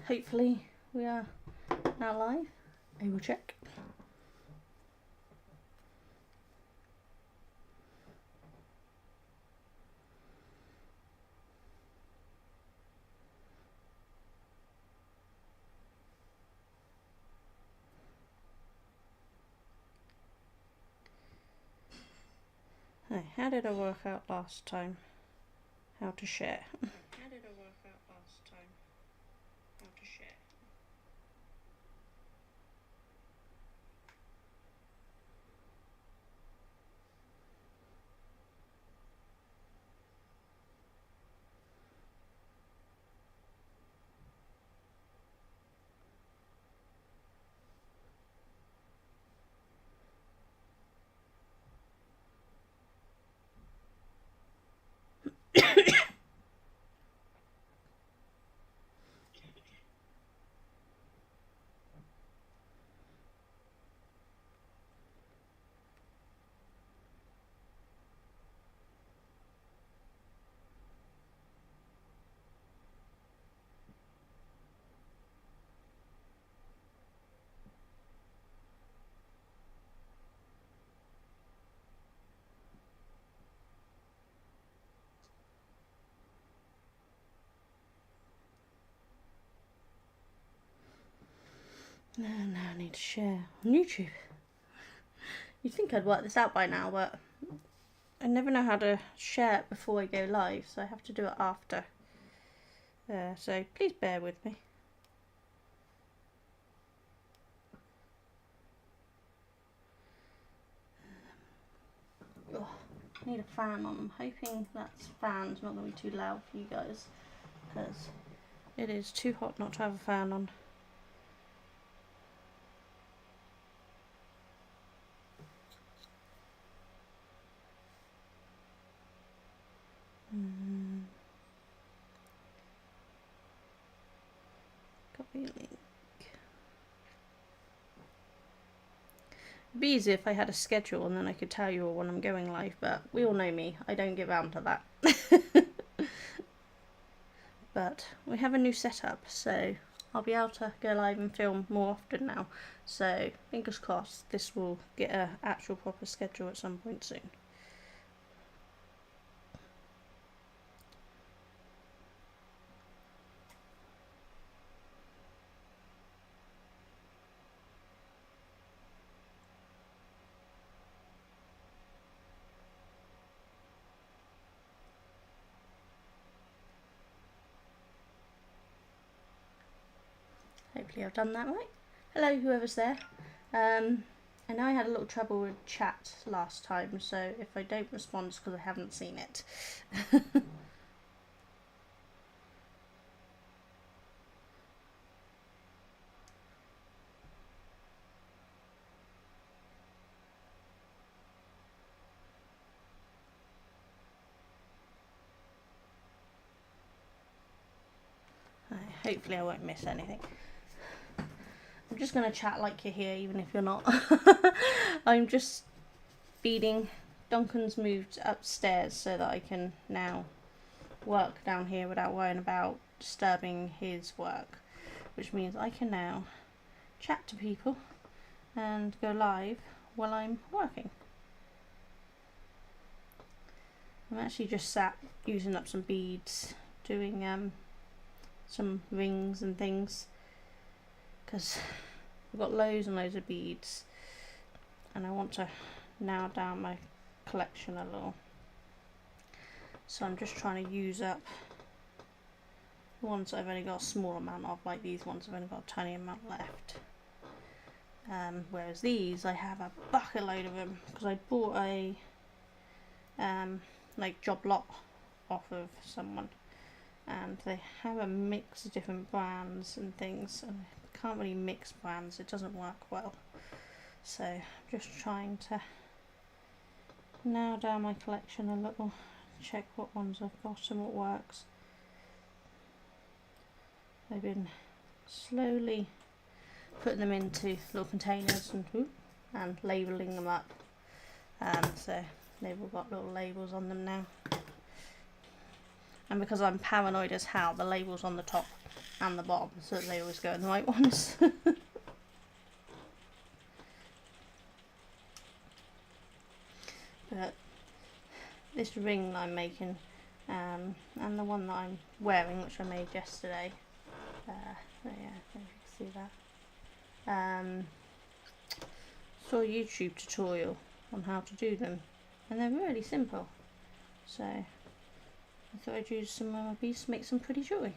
hopefully we are now live. I will check. Hey, how did I work out last time? How to share. How did I work out last time? How to share. Now I need to share on YouTube. You'd think I'd work this out by now, but I never know how to share it before I go live, so I have to do it after. So please bear with me. I need a fan on. I'm hoping that fan's not going to be too loud for you guys, because it is too hot not to have a fan on. Copy link. It'd be easy if I had a schedule and then I could tell you all when I'm going live, but we all know me, I don't get round to that. But we have a new setup, so I'll be able to go live and film more often now. So fingers crossed this will get an actual proper schedule at some point soon. Hopefully I've done that right. Hello whoever's there. I know I had a little trouble with chat last time, so if I don't respond it's because I haven't seen it. Hopefully I won't miss anything. I'm just going to chat like you're here, even if you're not. I'm just feeding. Duncan's moved upstairs so that I can now work down here without worrying about disturbing his work, which means I can now chat to people and go live while I'm working. I'm actually just sat using up some beads, doing some rings and things, because I've got loads and loads of beads and I want to narrow down my collection a little. So I'm just trying to use up the ones I've only got a small amount of, like these ones I've only got a tiny amount left. Whereas these I have a bucket load of them, because I bought a like job lot off of someone, and they have a mix of different brands and things, and I can't really mix brands, it doesn't work well. So I'm just trying to narrow down my collection a little, check what ones I've got and what works. I've been slowly putting them into little containers and labelling them up, so they've all got little labels on them now. And because I'm paranoid as hell, the label's on the top and the bottom so that they always go in the right ones. But this ring that I'm making, and the one that I'm wearing, which I made yesterday, yeah, I don't know if you can see that, saw a YouTube tutorial on how to do them, and they're really simple, so I thought I'd use some of my beads to make some pretty jewellery.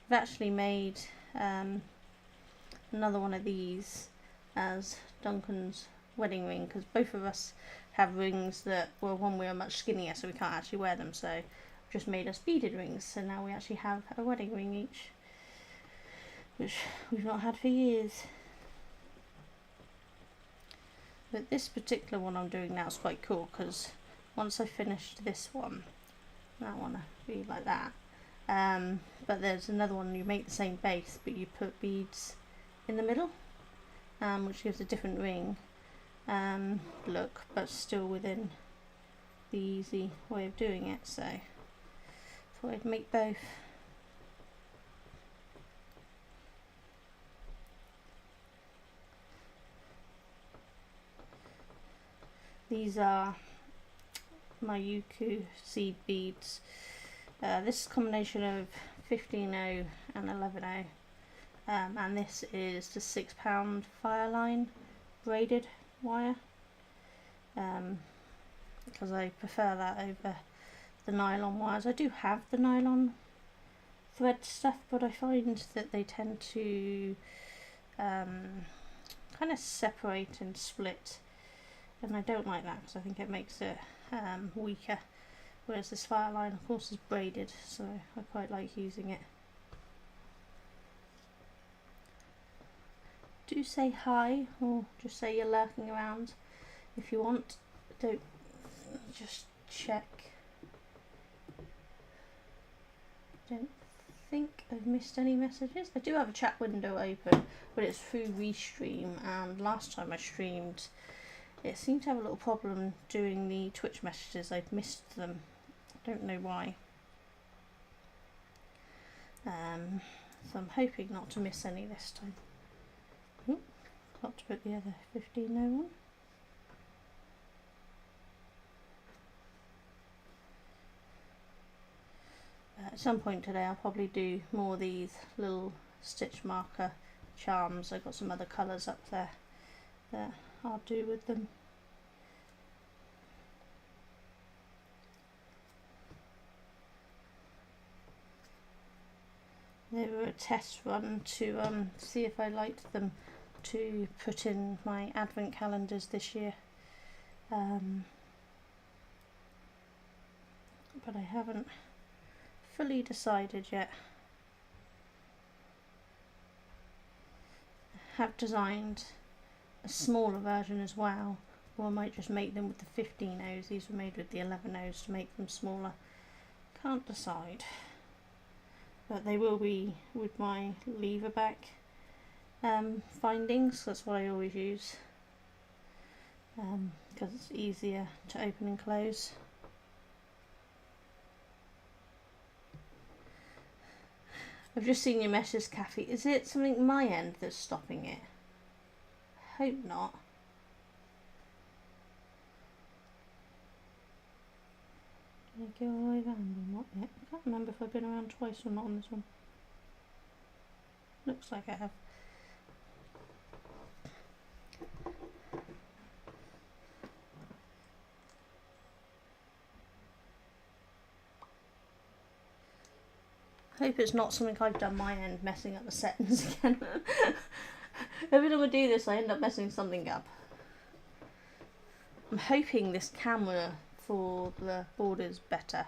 I've actually made another one of these as Duncan's wedding ring, because both of us have rings that, well, one we are much skinnier so we can't actually wear them, so I've just made us beaded rings, so now we actually have a wedding ring each, which we've not had for years. But this particular one I'm doing now is quite cool, because once I finished this one, I want to be like that, but there's another one, you make the same base but you put beads in the middle, which gives a different ring look, but still within the easy way of doing it, so I thought I'd make both. These are my Yuku seed beads. This is a combination of 15.0 and 11.0, and this is the £6 Fireline braided wire, because I prefer that over the nylon wires. I do have the nylon thread stuff, but I find that they tend to kind of separate and split, and I don't like that because I think it makes it weaker, whereas this Fireline of course is braided, so I quite like using it. Do say hi, or just say you're lurking around if you want. Don't, just check. Don't think I've missed any messages. I do have a chat window open, but it's through Restream, and last time I streamed it seemed to have a little problem doing the Twitch messages. I'd missed them, I don't know why, so I'm hoping not to miss any this time. Got to put the other 15.0 on. At some point today I'll probably do more of these little stitch marker charms. I've got some other colours up there that I'll do with them. They were a test run to see if I liked them to put in my advent calendars this year, but I haven't fully decided yet. I have designed a smaller version as well, or I might just make them with the 15.0s. These were made with the 11.0s to make them smaller. Can't decide, but they will be with my lever back findings. That's what I always use, because it's easier to open and close. I've just seen your message, Kathy. Is it something my end that's stopping it? Hope not. Did I go all the way around or not yet? I can't remember if I've been around twice or not on this one. Looks like I have. Hope it's not something I've done my end, messing up the settings again. Every time I do this I end up messing something up. I'm hoping this camera for the board is better.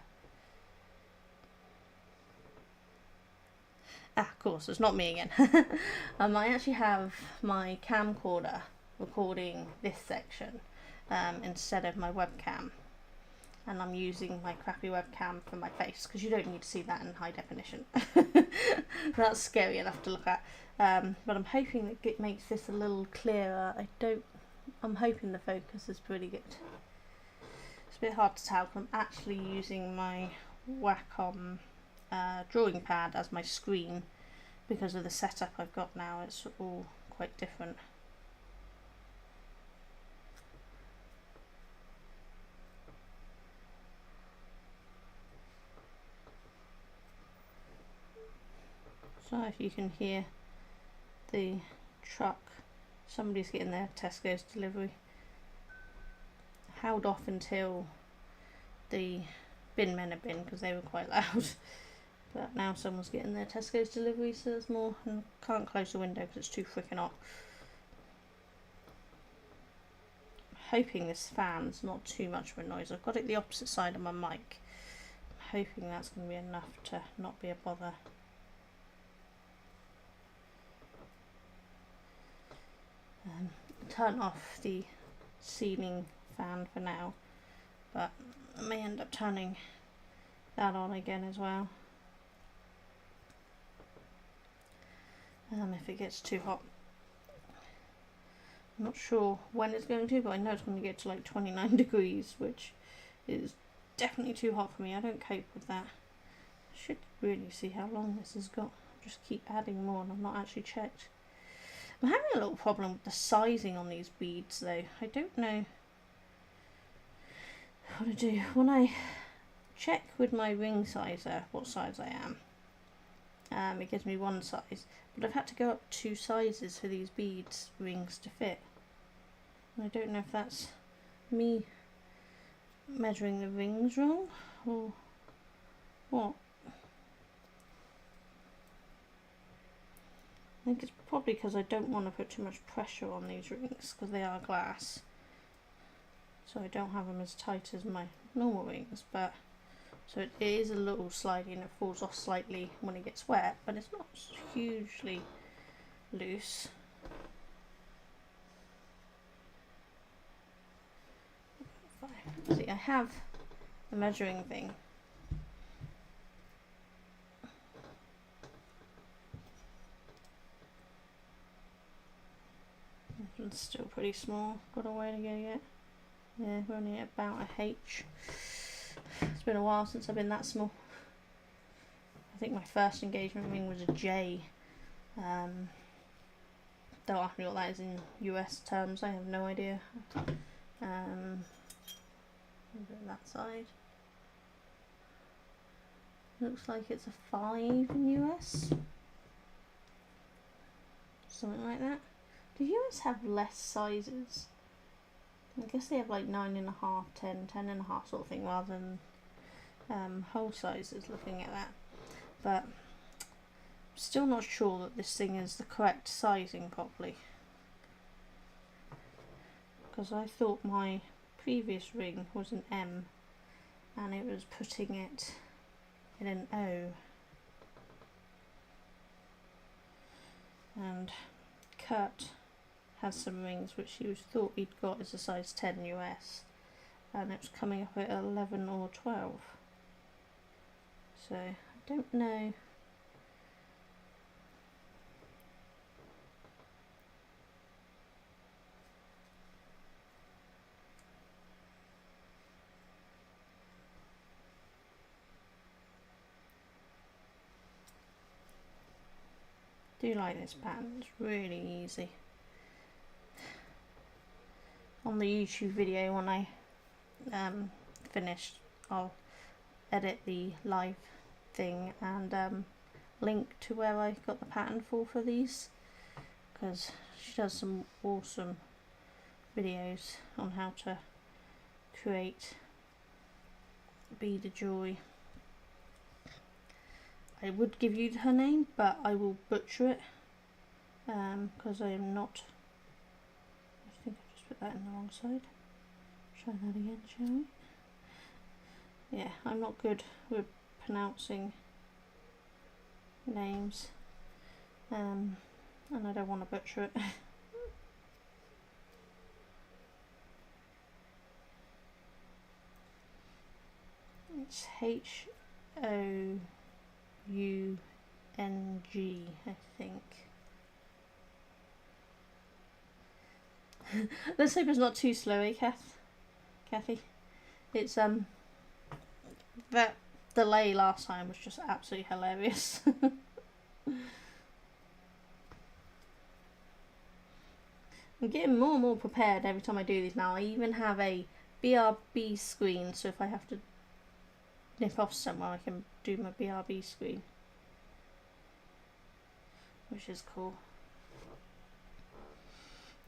Of course, it's not me again. I actually have my camcorder recording this section instead of my webcam, and I'm using my crappy webcam for my face because you don't need to see that in high definition. That's scary enough to look at, but I'm hoping that it makes this a little clearer. I'm hoping the focus is pretty good. It's a bit hard to tell because I'm actually using my Wacom drawing pad as my screen, because of the setup I've got now, it's all quite different. So if you can hear the truck, somebody's getting their Tesco's delivery. Held off until the bin men have been, because they were quite loud. But now someone's getting their Tesco's delivery, so there's more, and can't close the window because it's too freaking hot. I'm hoping this fan's not too much of a noise. I've got it the opposite side of my mic. I'm hoping that's going to be enough to not be a bother. Turn off the ceiling fan for now, but I may end up turning that on again as well. If it gets too hot. I'm not sure when it's going to, but I know it's going to get to like 29 degrees, which is definitely too hot for me. I don't cope with that. I should really see how long this has got. Just keep adding more, and I've not actually checked. I'm having a little problem with the sizing on these beads though. I don't know what to do. When I check with my ring sizer what size I am, it gives me one size, but I've had to go up 2 sizes for these beads rings to fit. And I don't know if that's me measuring the rings wrong or what. I think it's probably because I don't want to put too much pressure on these rings because they are glass. So I don't have them as tight as my normal rings, but so it is a little slidey and it falls off slightly when it gets wet, but it's not hugely loose. See, I have a measuring thing. It's still pretty small, got a way to go yet. Yeah, we're only at about a H. It's been a while since I've been that small. I think my first engagement ring was a J. Don't ask me what that is in US terms, I have no idea. That side. Looks like it's a 5 in US. Something like that. Do US have less sizes? I guess they have like 9.5, 10, 10.5 sort of thing rather than whole sizes looking at that. But I'm still not sure that this thing is the correct sizing properly. Because I thought my previous ring was an M and it was putting it in an O. And Kurt has some rings which he thought he'd got as a size 10 US, and it was coming up at 11 or 12. So I don't know. Do like this pattern, it's really easy. On the YouTube video when I finished, I'll edit the live thing and link to where I got the pattern for these, because she does some awesome videos on how to create beaded jewelry. I would give you her name, but I will butcher it because I am not. I think I just put that in the wrong side. Try that again, shall we? Yeah, I'm not good with pronouncing names, and I don't want to butcher it. It's H-O-U-N-G, I think. Let's hope it's not too slow, eh, Kathy? It's that delay last time was just absolutely hilarious. I'm getting more and more prepared every time I do these now. I even have a BRB screen, so if I have to nip off somewhere I can do my BRB screen, which is cool.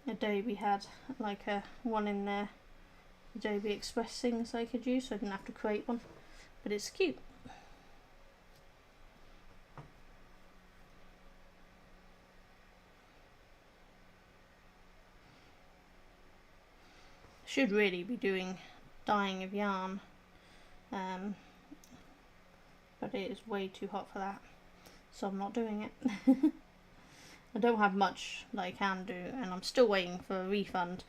Adobe had like a one in there, Adobe Express things I could use, so I didn't have to create one, but it's cute. Should really be doing dyeing of yarn, but it is way too hot for that, so I'm not doing it. I don't have much that I can do, and I'm still waiting for a refund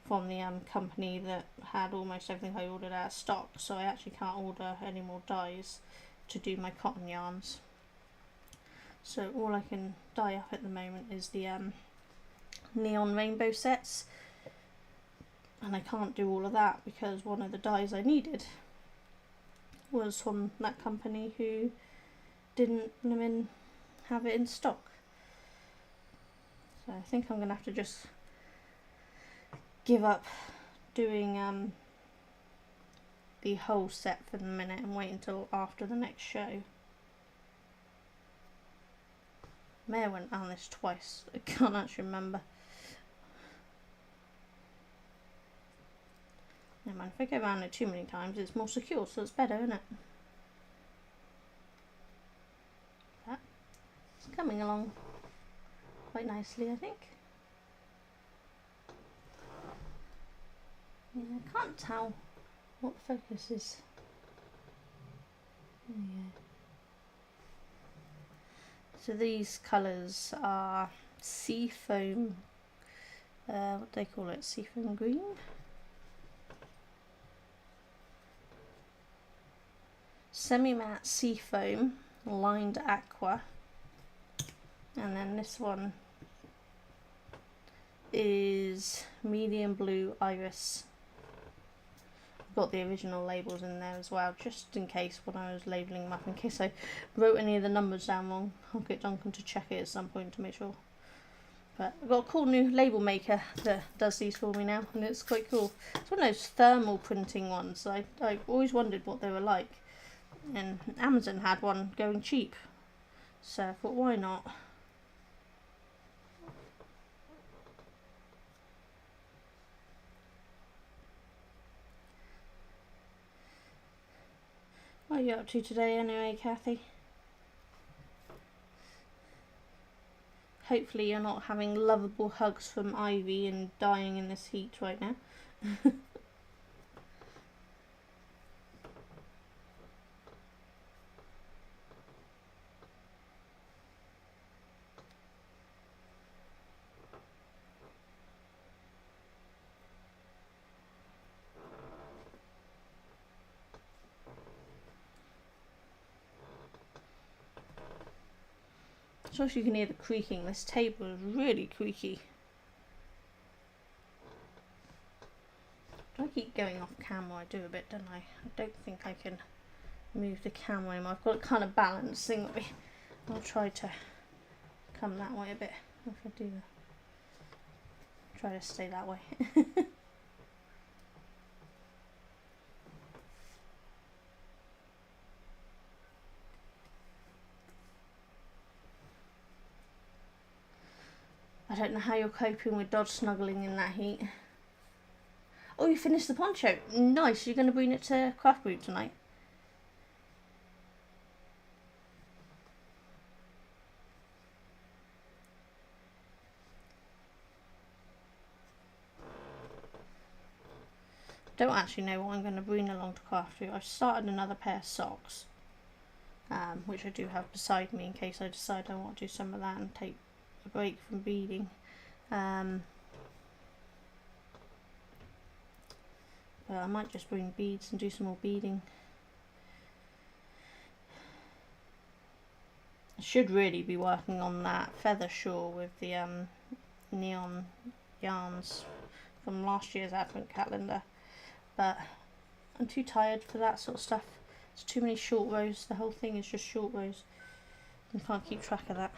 from the company that had almost everything I ordered out of stock, so I actually can't order any more dyes to do my cotton yarns. So all I can dye up at the moment is the neon rainbow sets, and I can't do all of that because one of the dyes I needed was from that company who didn't have it in stock. So I think I'm gonna have to just give up doing the whole set for the minute and wait until after the next show. May have went down this twice, I can't actually remember. Never mind, if I go around it too many times it's more secure, so it's better, isn't it? But it's coming along quite nicely, I think. Yeah, I can't tell what the focus is. Yeah. So these colours are seafoam, what do they call it? Seafoam green? Semi-matte seafoam, lined aqua, and then this one is medium blue iris. I've got the original labels in there as well, just in case when I was labelling them up, in case I wrote any of the numbers down wrong. I'll get Duncan to check it at some point to make sure. But I've got a cool new label maker that does these for me now, and it's quite cool. It's one of those thermal printing ones. I always wondered what they were like, and Amazon had one going cheap, so I thought, why not? What are you up to today anyway, Kathy? Hopefully you're not having lovable hugs from Ivy and dying in this heat right now. So if you can hear the creaking, this table is really creaky. Do I keep going off camera? I do a bit, don't I? I don't think I can move the camera anymore. I've got it kind of balancing me. I'll try to come that way a bit if I do that. Try to stay that way. I don't know how you're coping with Dodge snuggling in that heat. Oh, you finished the poncho. Nice. You're going to bring it to Craft Group tonight? Don't actually know what I'm going to bring along to Craft Group. I've started another pair of socks, which I do have beside me in case I decide I want to do some of that and take a break from beading. But I might just bring beads and do some more beading. I should really be working on that feather shawl with the neon yarns from last year's advent calendar, but I'm too tired for that sort of stuff. It's too many short rows. The whole thing is just short rows. I can't keep track of that.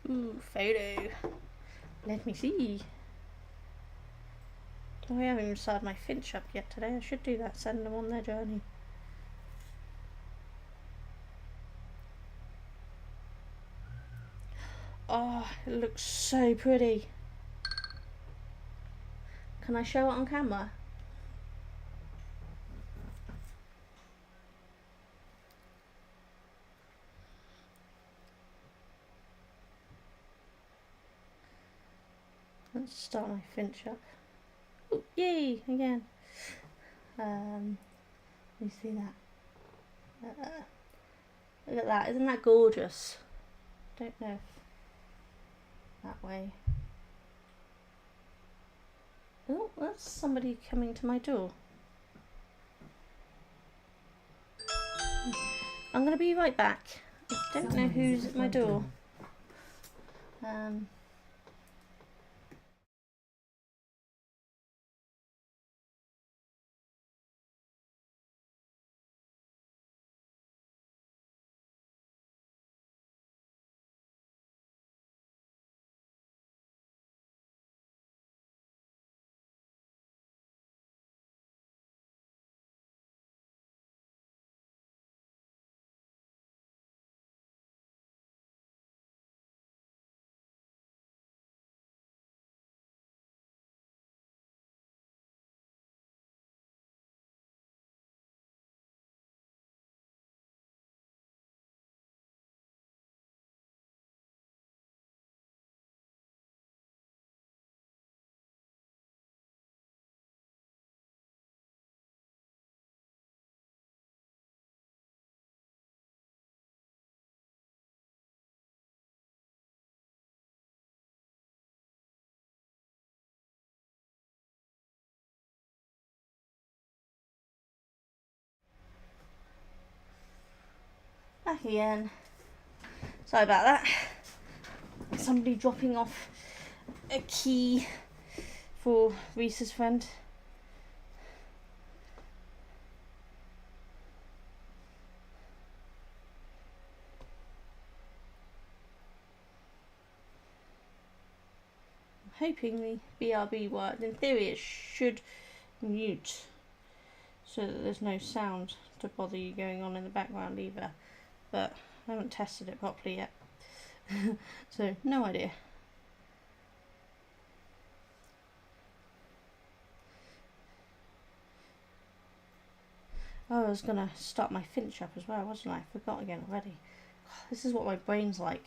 Ooh, photo. Let me see. Oh, I haven't even started my Finch up yet today. I should do that, send them on their journey. Oh, it looks so pretty. Can I show it on camera? Let's start my Finch up. Ooh, yay, again. Let me see that. Look at that, isn't that gorgeous? Don't know if that way. Oh, that's somebody coming to my door. I'm gonna be right back. I don't know who's at my door. Back again. Sorry about that. Somebody dropping off a key for Reese's friend. I'm hoping the BRB worked. In theory it should mute so that there's no sound to bother you going on in the background either. But I haven't tested it properly yet. So no idea. Oh, I was gonna start my Finch up as well, wasn't I? I forgot again already. This is what my brain's like.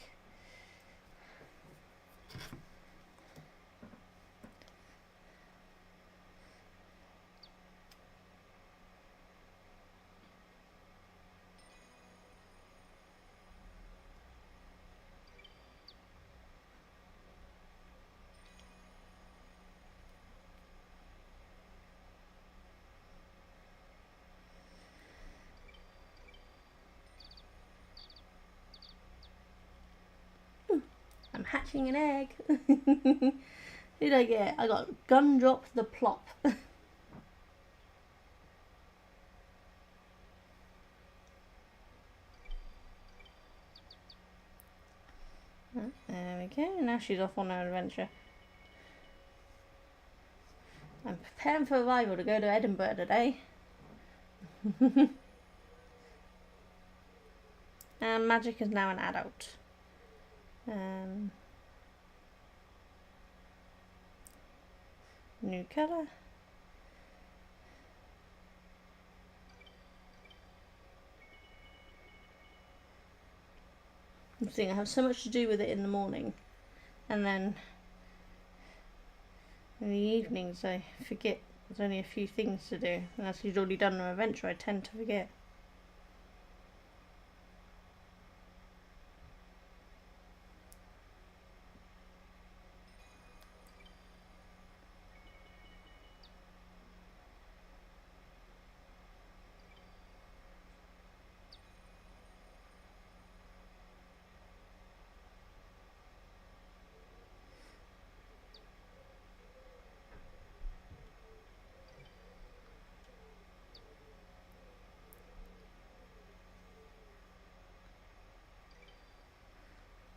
I'm hatching an egg. Who did I get? I got Gundrop the Plop. There we go. Now she's off on her adventure. I'm preparing for arrival to go to Edinburgh today. And Magic is now an adult. New colour. I'm seeing I have so much to do with it in the morning, and then in the evenings I forget there's only a few things to do, and as you've already done an adventure I tend to forget.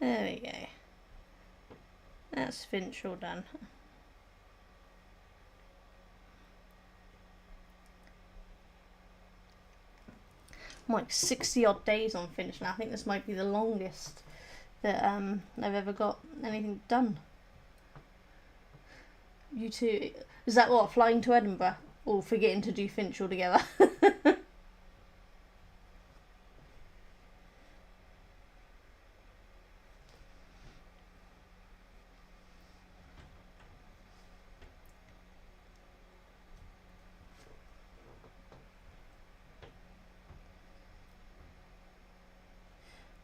There we go. That's Finch all done. I'm like 60 odd days on Finch now. I think this might be the longest that I've ever got anything done. You two, is that what, flying to Edinburgh or forgetting to do Finch altogether?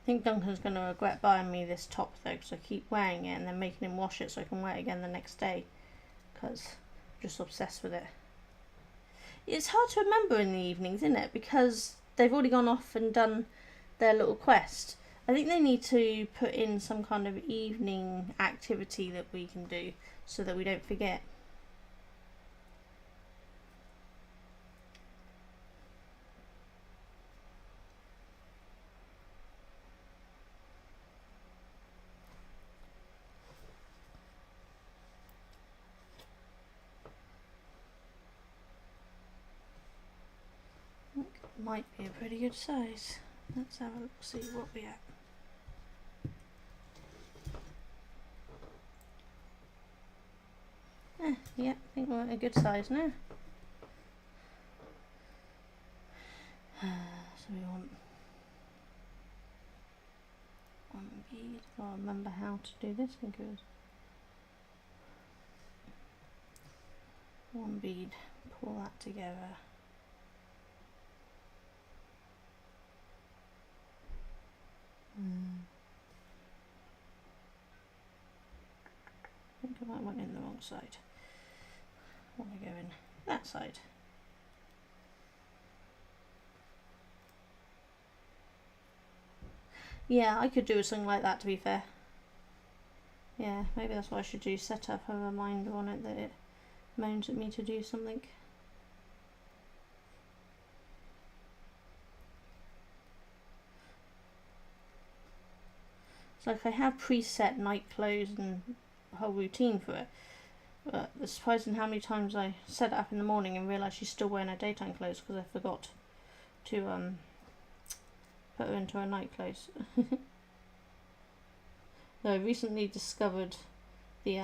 I think Duncan's going to regret buying me this top though, because I keep wearing it and then making him wash it so I can wear it again the next day, because I'm just obsessed with it. It's hard to remember in the evenings, isn't it, because they've already gone off and done their little quest. I think they need to put in some kind of evening activity that we can do so that we don't forget. Might be a pretty good size. Let's have a look, see what we at. Yeah, I think we're at a good size now. So we want one bead. I'll remember how to do this because one bead, pull that together. I think I might went in the wrong side. I want to go in that side. Yeah, I could do something like that, to be fair. Yeah, maybe that's what I should do, set up a reminder on it that it moans at me to do something. It's like I have preset night clothes and a whole routine for it, but it's surprising how many times I set it up in the morning and realise she's still wearing her daytime clothes because I forgot to put her into her night clothes. I recently discovered the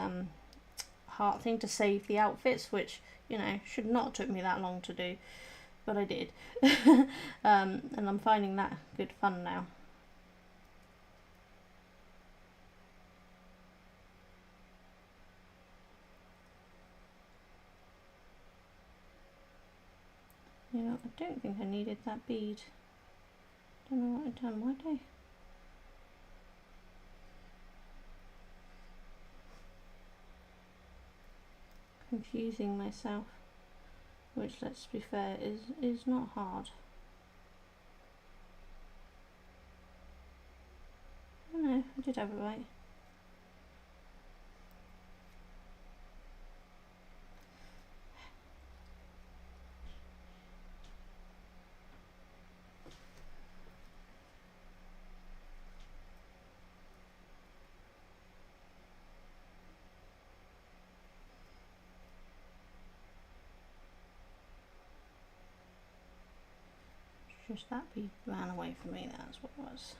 heart thing to save the outfits, which, you know, should not have took me that long to do, but I did. And I'm finding that good fun now. You know, I don't think I needed that bead. Don't know what I've done, why did I? Confusing myself, which, let's be fair, is not hard. Oh no, I did have it right. Just that bead ran away from me, that's what it was.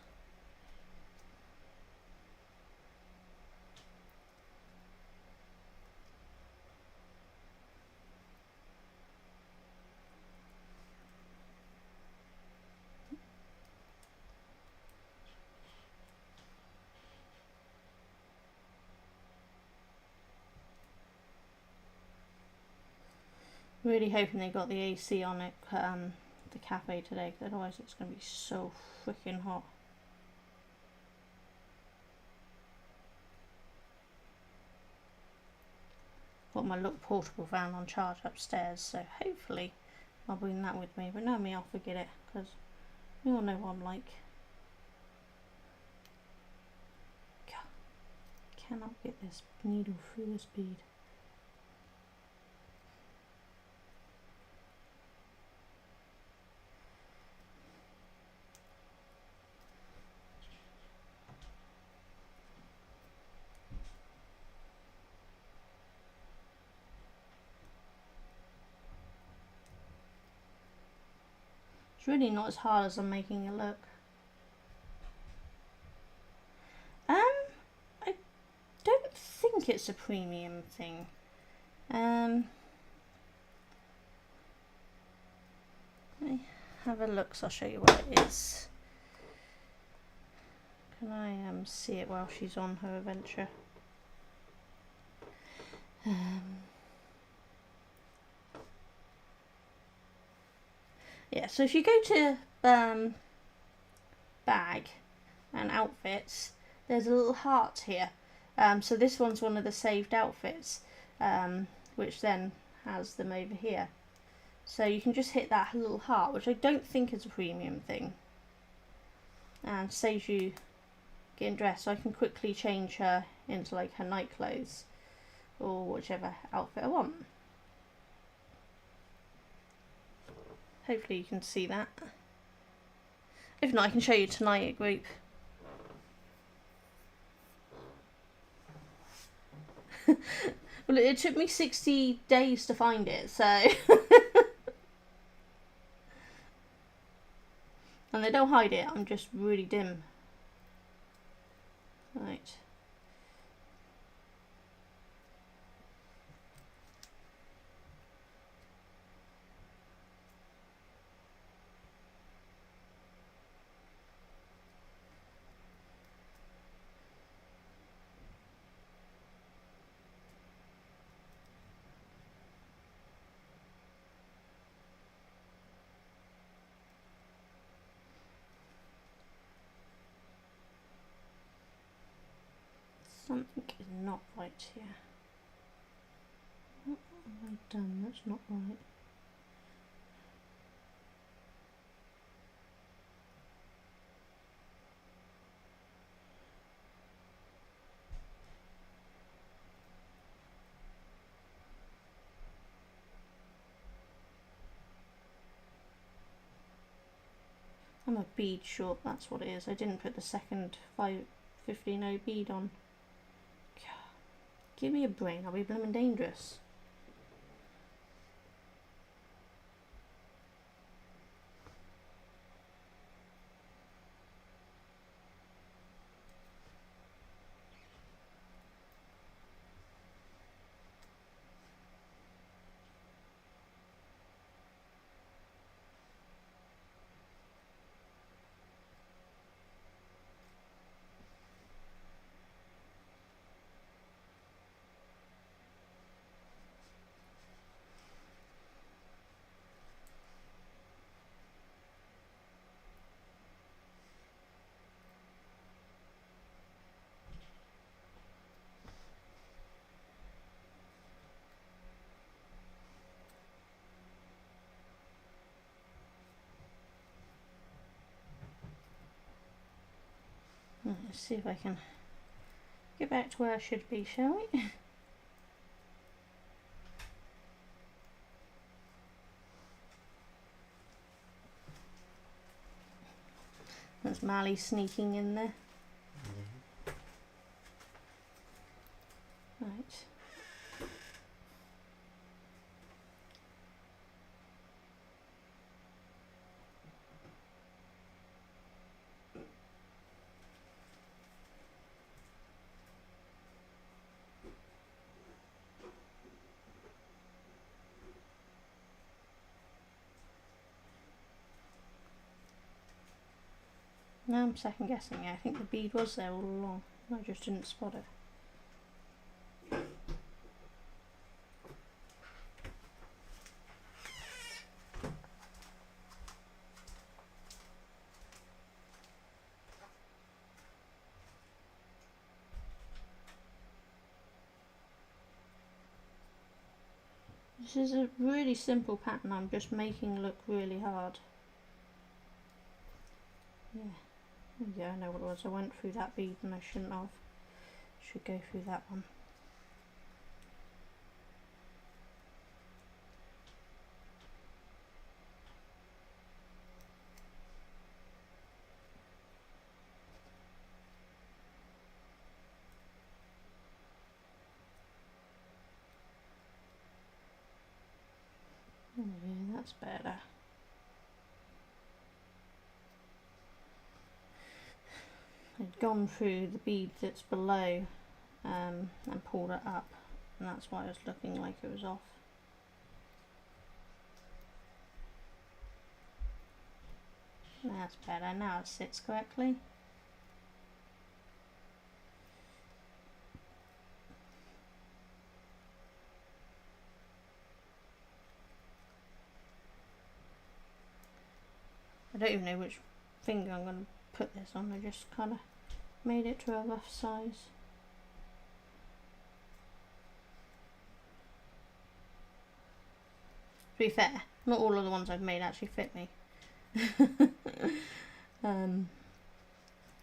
Really hoping they got the AC on it, the cafe today, because otherwise it's going to be so freaking hot. Got my Look portable van on charge upstairs, so hopefully I'll bring that with me, but no me, I'll forget it, because we all know what I'm like. God, cannot get this needle through this bead. It's really not as hard as I'm making it look. I don't think it's a premium thing. Let me have a look so I'll show you what it is. Can I see it while she's on her adventure? Yeah, so if you go to bag and outfits, there's a little heart here. So this one's one of the saved outfits, which then has them over here. So you can just hit that little heart, which I don't think is a premium thing, and saves you getting dressed. So I can quickly change her into like her night clothes or whichever outfit I want. Hopefully you can see that. If not, I can show you tonight at group. Well, it took me 60 days to find it, so... And they don't hide it, I'm just really dim. Right. Something is not right here. What have I done? That's not right. I'm a bead short, that's what it is. I didn't put the second 15O bead on. Give me a brain, I'll be blooming dangerous. Let's see if I can get back to where I should be, shall we? There's Mally sneaking in there. Right. Now I'm second guessing. I think the bead was there all along. I just didn't spot it. This is a really simple pattern I'm just making look really hard. Yeah, I know what it was. I went through that bead and I shouldn't have. Should go through that one. Oh yeah, that's better. I'd gone through the bead that's below and pulled it up, and that's why it was looking like it was off. That's better, now it sits correctly. I don't even know which finger I'm going to put this on, I just kind of made it to a rough size. To be fair, not all of the ones I've made actually fit me.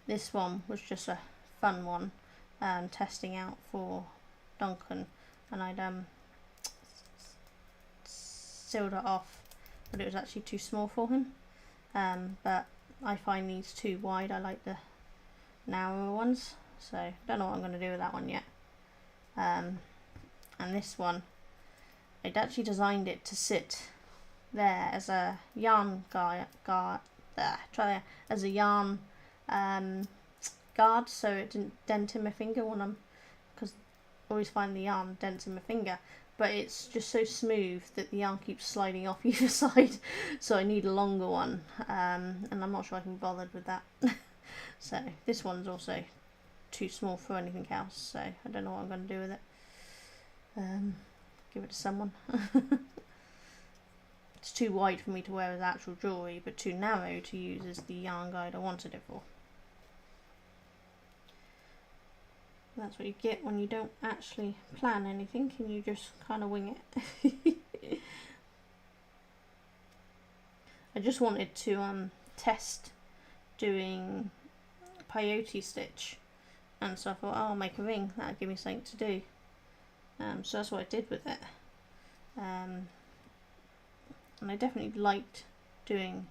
This one was just a fun one, testing out for Duncan, and I'd sealed it off, but it was actually too small for him. But I find these too wide. I like the narrower ones, so don't know what I'm going to do with that one yet. And this one, I'd actually designed it to sit there as a yarn as a yarn guard, so it didn't dent in my finger when because I always find the yarn dents in my finger, but it's just so smooth that the yarn keeps sliding off either side, so I need a longer one, and I'm not sure I can be bothered with that. So this one's also too small for anything else, so I don't know what I'm going to do with it. Give it to someone. It's too wide for me to wear as actual jewellery, but too narrow to use as the yarn guide I wanted it for. That's what you get when you don't actually plan anything and you just kind of wing it. I just wanted to test doing peyote stitch, and so I thought, oh, I'll make a ring, that'll give me something to do. So that's what I did with it. And I definitely liked doing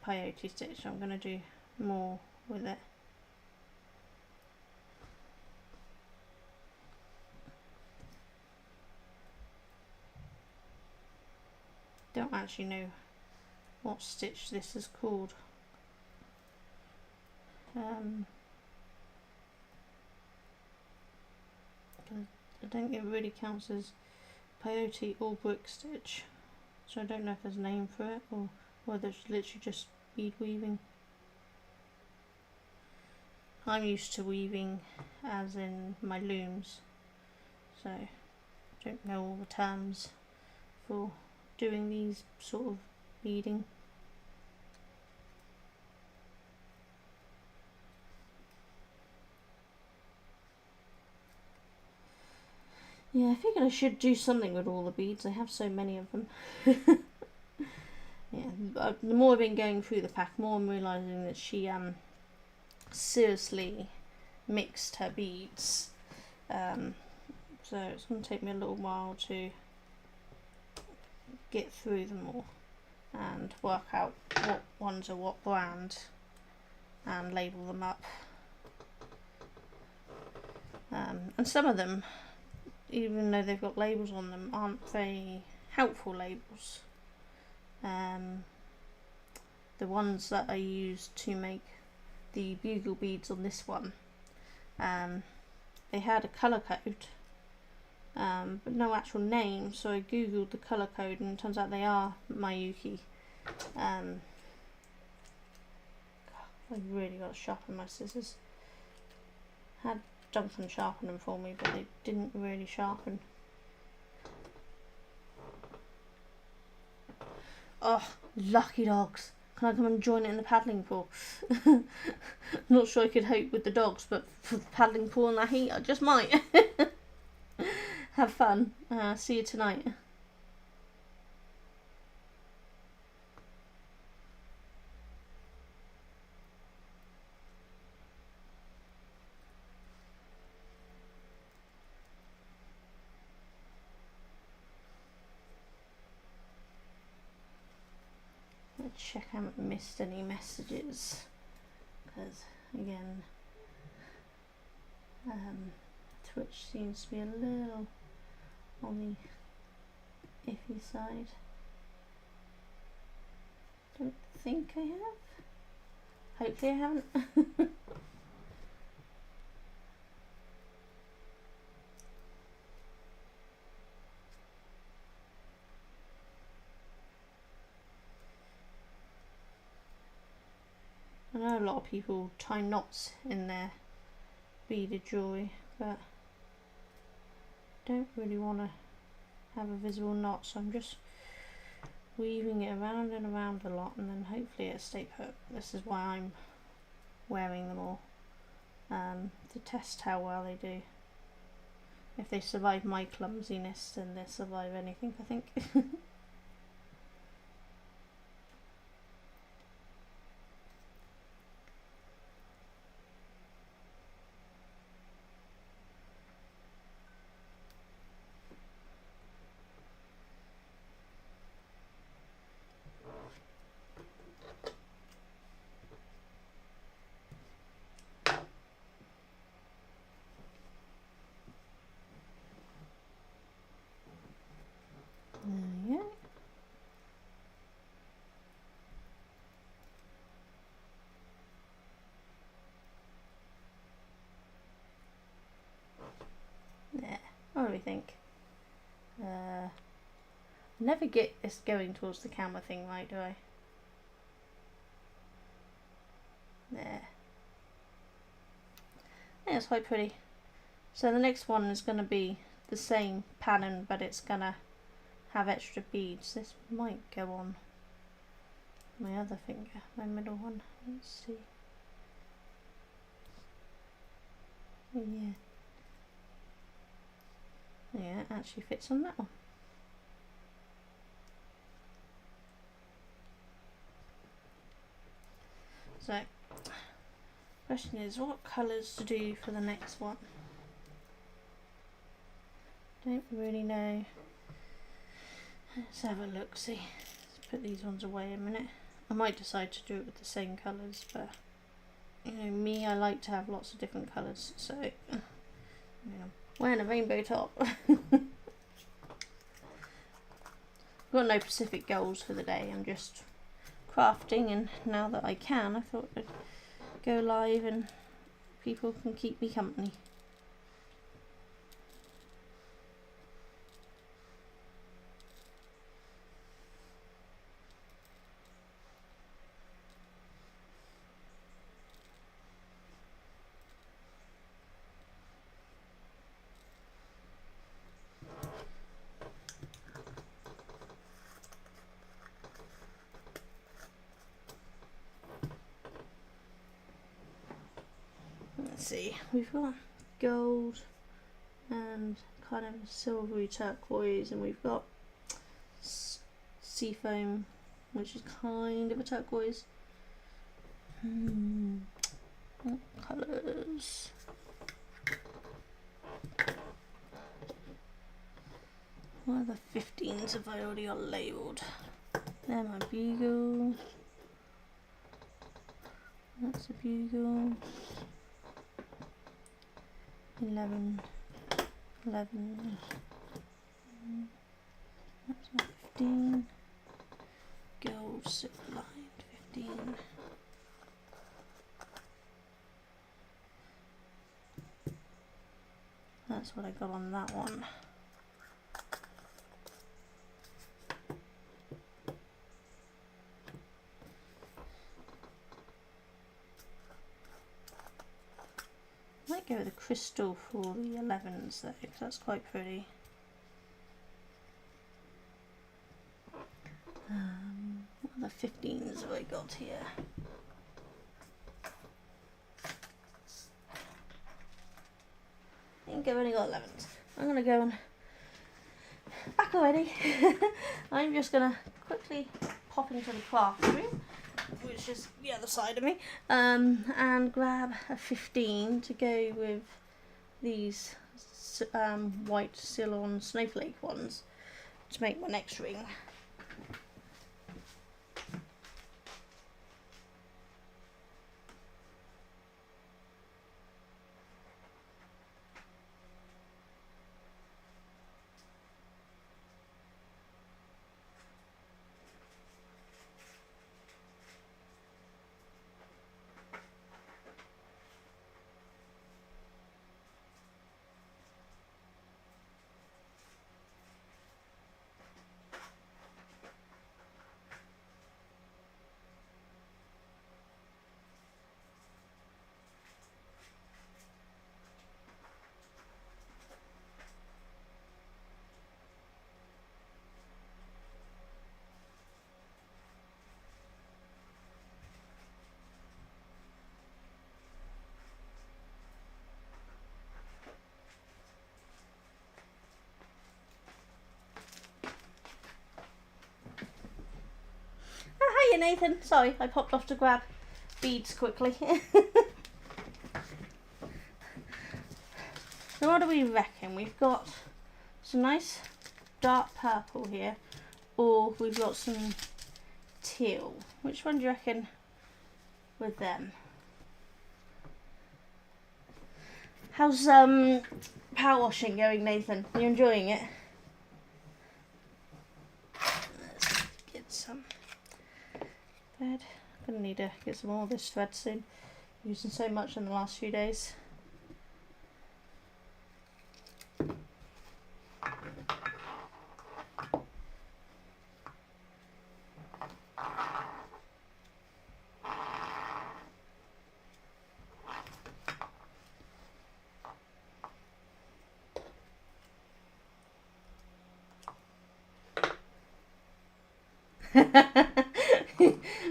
peyote stitch, so I'm going to do more with it. Don't actually know what stitch this is called. I don't think it really counts as peyote or brick stitch, so I don't know if there's a name for it or whether it's literally just bead weaving. I'm used to weaving as in my looms, so I don't know all the terms for doing these sort of beading. Yeah, I figured I should do something with all the beads. I have so many of them. Yeah, but the more I've been going through the pack, more I'm realising that she seriously mixed her beads. So it's going to take me a little while to get through them all and work out what ones are what brand and label them up. And some of them, even though they've got labels on them, aren't very helpful labels. The ones that I used to make the bugle beads on this one, they had a colour code, but no actual name, so I googled the colour code and it turns out they are Miyuki. I've really got to sharpen my scissors. Had Duncan sharpen them for me, but they didn't really sharpen. Oh, lucky dogs. Can I come and join it in the paddling pool? Not sure I could hope with the dogs, but for the paddling pool in that heat, I just might. Have fun. See you tonight. Let's check I haven't missed any messages, because again, Twitch seems to be a little on the iffy side. Don't think I have. Hopefully I haven't. I know a lot of people tie knots in their beaded jewellery, but don't really want to have a visible knot, so I'm just weaving it around and around a lot, and then hopefully it'll stay put. This is why I'm wearing them all, to test how well they do. If they survive my clumsiness, then they'll survive anything, I think. Yeah. There. What do we think? Never get this going towards the camera thing right, do I? There. Yeah, it's quite pretty. So the next one is going to be the same pattern, but it's going to have extra beads. This might go on my other finger, my middle one. Let's see. Yeah. Yeah, it actually fits on that one. So, question is, what colours to do for the next one? Don't really know. Let's have a look, see. Let's put these ones away a minute. I might decide to do it with the same colours, but you know me, I like to have lots of different colours, so yeah. Wearing a rainbow top. Got no specific goals for the day, I'm just crafting, and now that I can, I thought I'd go live and people can keep me company. Let's see, we've got gold and kind of silvery turquoise, and we've got seafoam, which is kind of a turquoise. What colours? What are the 15s have I already got labelled? They're my bugle. That's a bugle. 11. That's a 15. Gold silk lined 15. That's what I got on that one. Might go with a crystal for the 11s though, because that's quite pretty. What other 15s have I got here? I think I've only got 11s. I'm going to go and back already. I'm just going to quickly pop into the craft room, which is the other side of me, and grab a 15 to go with these white Ceylon snowflake ones to make my next ring. Okay, Nathan, sorry, I popped off to grab beads quickly. So what do we reckon? We've got some nice dark purple here, or we've got some teal. Which one do you reckon with them? How's power washing going, Nathan? Are you enjoying it? Let's get some thread. I'm gonna need to get some more of this thread soon. Using so much in the last few days.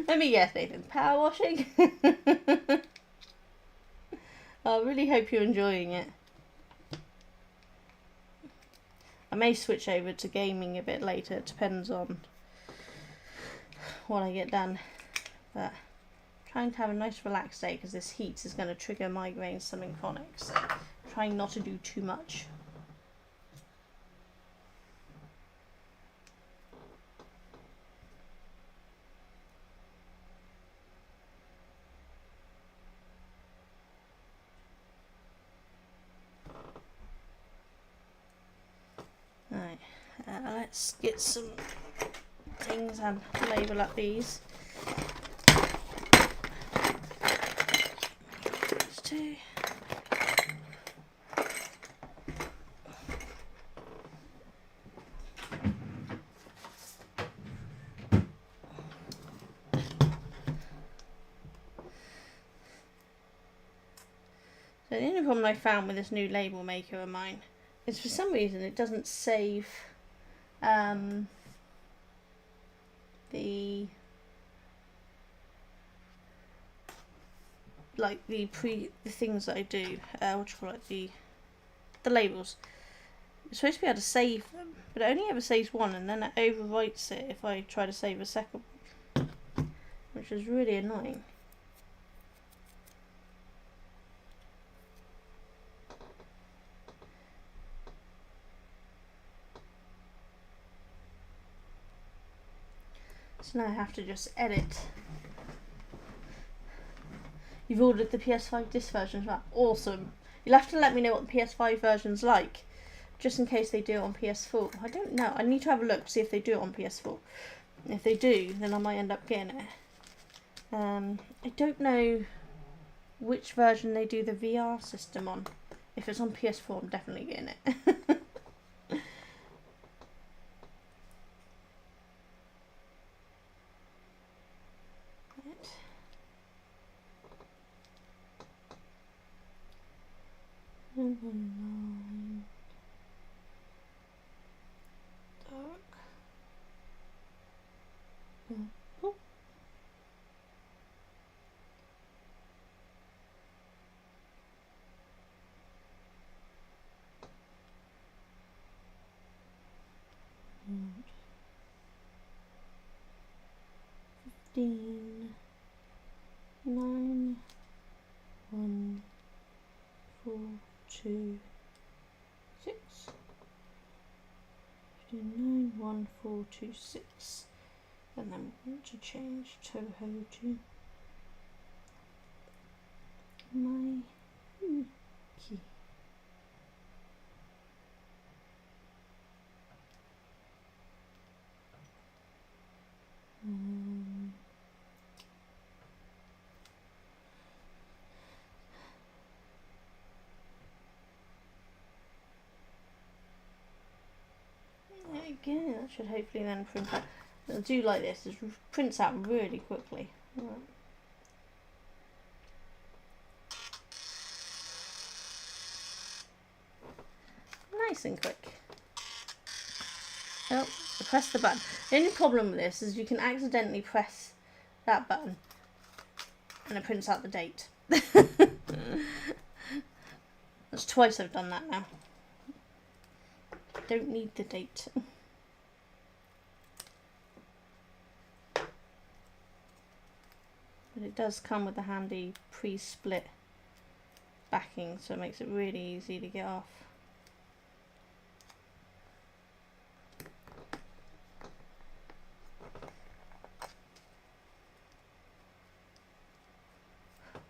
Let me guess, Nathan. Power washing? I really hope you're enjoying it. I may switch over to gaming a bit later. It depends on what I get done. But I'm trying to have a nice relaxed day because this heat is going to trigger migraines, something chronic. So trying not to do too much. Right, let's get some things and label up these. There's two. So the only problem I found with this new label maker of mine is for some reason it doesn't save the things that I do, what do you call it, the labels. It's supposed to be able to save them, but it only ever saves one, and then it overwrites it if I try to save a second one, which is really annoying. So now I have to just edit. You've ordered the PS5 disc version as well. Awesome. You'll have to let me know what the PS5 version's like, just in case they do it on PS4. I don't know. I need to have a look to see if they do it on PS4. And if they do, then I might end up getting it. I don't know which version they do the VR system on. If it's on PS4, I'm definitely getting it. Dark. Oh. And 15, 9, 1, 4, 2, 6. 15, 9, 1, 4, 2, 6. And then we want to change Toho to my key. Again, that should hopefully then print out. I do like this, it prints out really quickly. Right. Nice and quick. Oh, I pressed the button. The only problem with this is you can accidentally press that button and it prints out the date. That's twice I've done that now. Don't need the date. But it does come with a handy pre-split backing, so it makes it really easy to get off.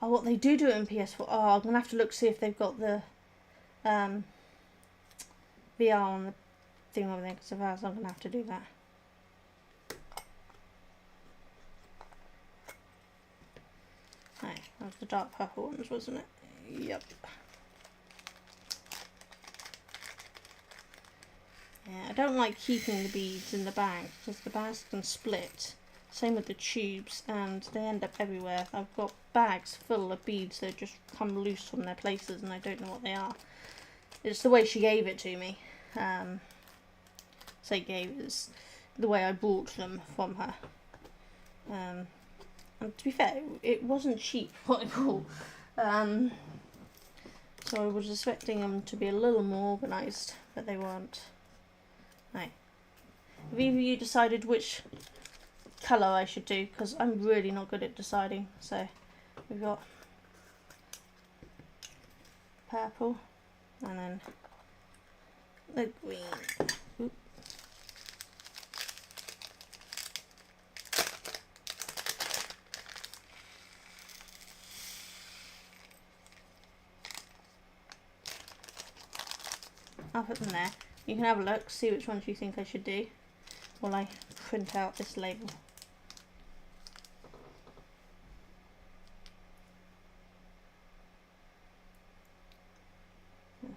Oh, what they do it in PS4. Oh, I'm gonna have to look see if they've got the VR on the thing over there, because if ours, I'm gonna have to do that. Right, that was the dark purple ones, wasn't it? Yep. Yeah, I don't like keeping the beads in the bag because the bags can split. Same with the tubes, and they end up everywhere. I've got bags full of beads that just come loose from their places and I don't know what they are. It's the way she gave it to me. It's the way I bought them from her. And to be fair, it wasn't cheap what I bought. So I was expecting them to be a little more organised, but they weren't. Right. Have either of you decided which colour I should do? Because I'm really not good at deciding. So we've got purple and then the green. Oop. I'll put them there. You can have a look, see which ones you think I should do while I print out this label.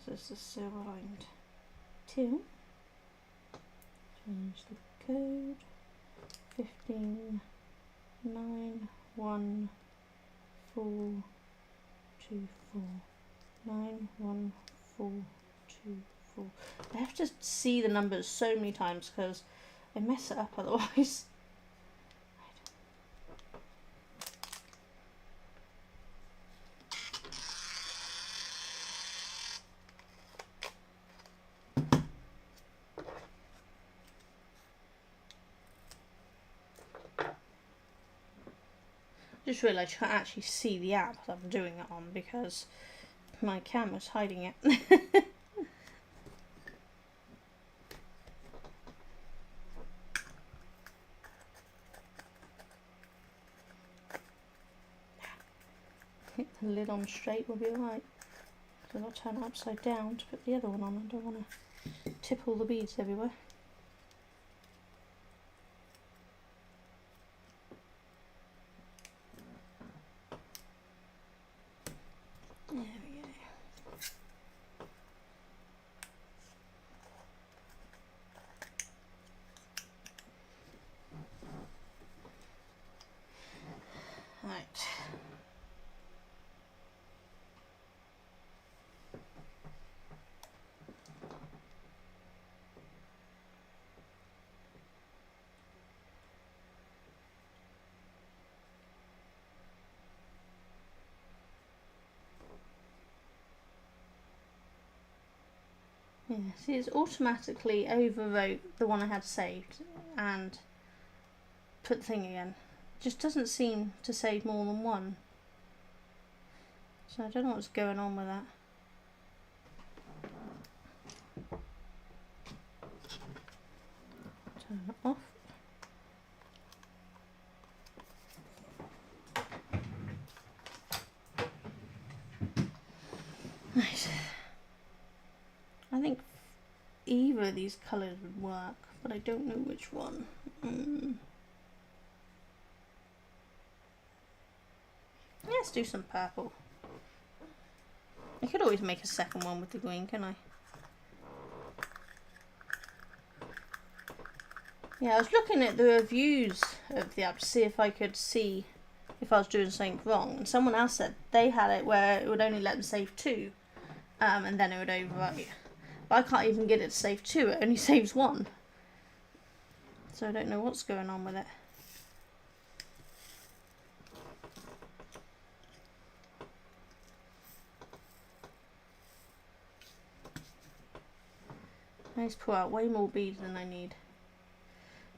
This is the silver lined till. Change the code. 1591424. 91424. I have to see the numbers so many times because I mess it up otherwise. Just realised you can't actually see the app that I'm doing it on because my camera's hiding it. Hit the lid on straight will be alright. So I'll turn it upside down to put the other one on. I don't want to tip all the beads everywhere. There we go. Right. Yeah, see, it's automatically overwrote the one I had saved and put the thing again. Just doesn't seem to save more than one. So I don't know what's going on with that. Turn it off. Right. I think either of these colours would work, but I don't know which one. Let's do some purple. I could always make a second one with the green, can I? Yeah, I was looking at the reviews of the app to see if I could see if I was doing something wrong, and someone else said they had it where it would only let them save 2, and then it would overwrite. But I can't even get it to save 2, it only saves 1. So I don't know what's going on with it. I need to pull out way more beads than I need.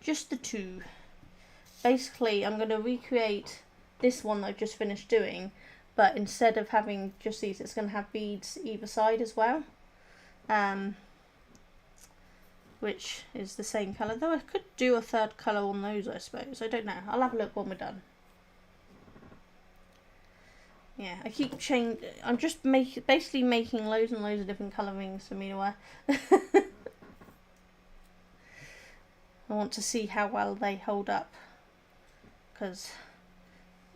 Just the 2. Basically, I'm going to recreate this one I've just finished doing, but instead of having just these, it's going to have beads either side as well, which is the same colour, though I could do a third colour on those, I suppose. I don't know, I'll have a look when we're done. Yeah, I keep changing. I'm just basically making loads and loads of different colour rings for me to wear. I want to see how well they hold up, because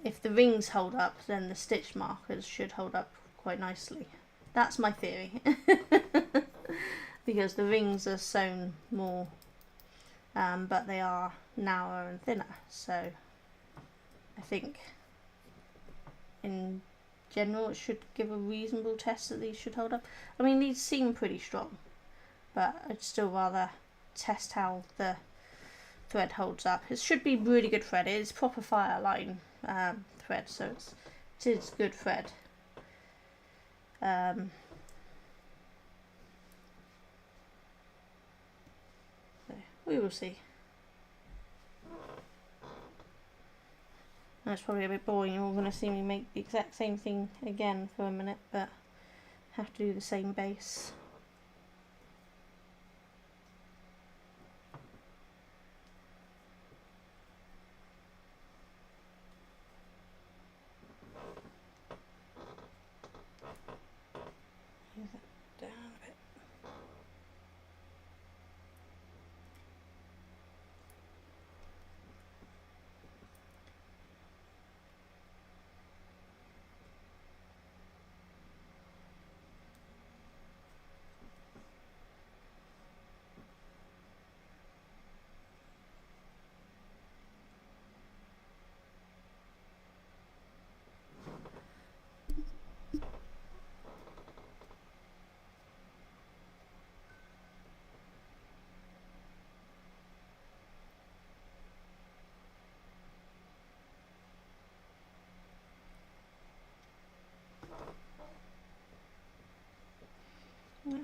if the rings hold up, then the stitch markers should hold up quite nicely. That's my theory. Because the rings are sewn more, but they are narrower and thinner, so I think in general it should give a reasonable test that these should hold up. I mean, these seem pretty strong, but I'd still rather test how the thread holds up. It should be really good thread. It is proper Fireline thread, so it is good thread. So we will see. That's probably a bit boring. You're all going to see me make the exact same thing again for a minute, but have to do the same base. Move that down a bit. Well,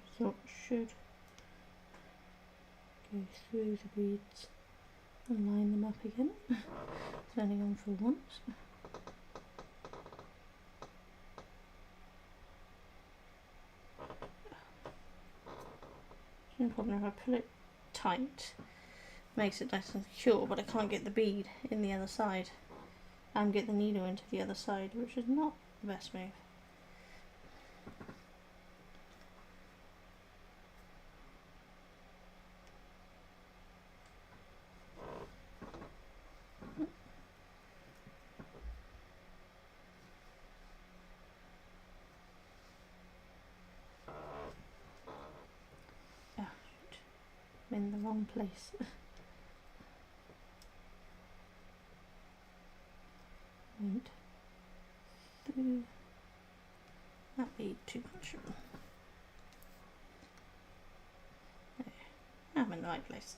just thought it should go through the beads and line them up again. It's only on for once. No problem if I pull it tight, makes it nice and secure, but I can't get the bead in the other side and get the needle into the other side, which is not the best move. In the wrong place. Went through that bead too much. There. I'm in the right place.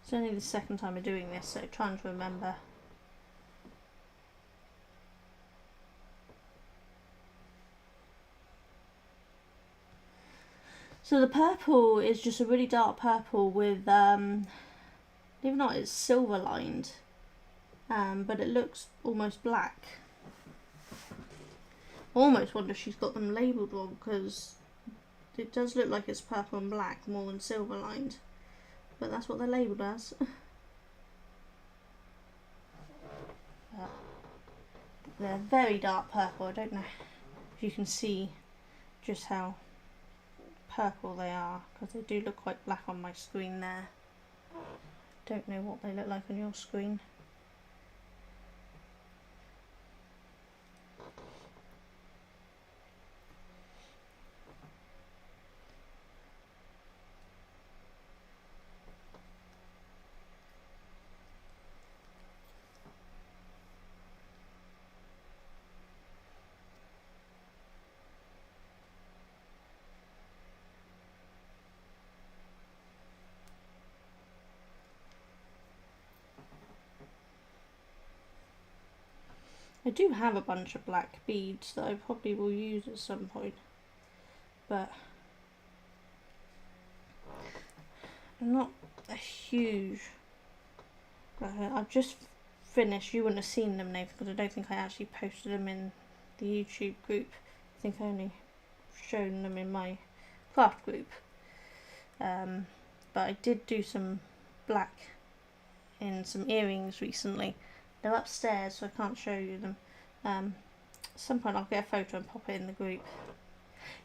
It's only the second time I'm doing this, so trying to remember. So the purple is just a really dark purple with, believe it or not, it's silver lined, but it looks almost black. I almost wonder if she's got them labelled wrong, because it does look like it's purple and black more than silver lined, but that's what they're labelled as. They're very dark purple. I don't know if you can see just how purple they are, because they do look quite black on my screen there. Don't know what they look like on your screen. I do have a bunch of black beads that I probably will use at some point, but I'm not a huge I've just finished. You wouldn't have seen them, Nathan, because I don't think I actually posted them in the YouTube group. I think I only shown them in my craft group. But I did do some black in some earrings recently. They're upstairs, so I can't show you them. At some point I'll get a photo and pop it in the group.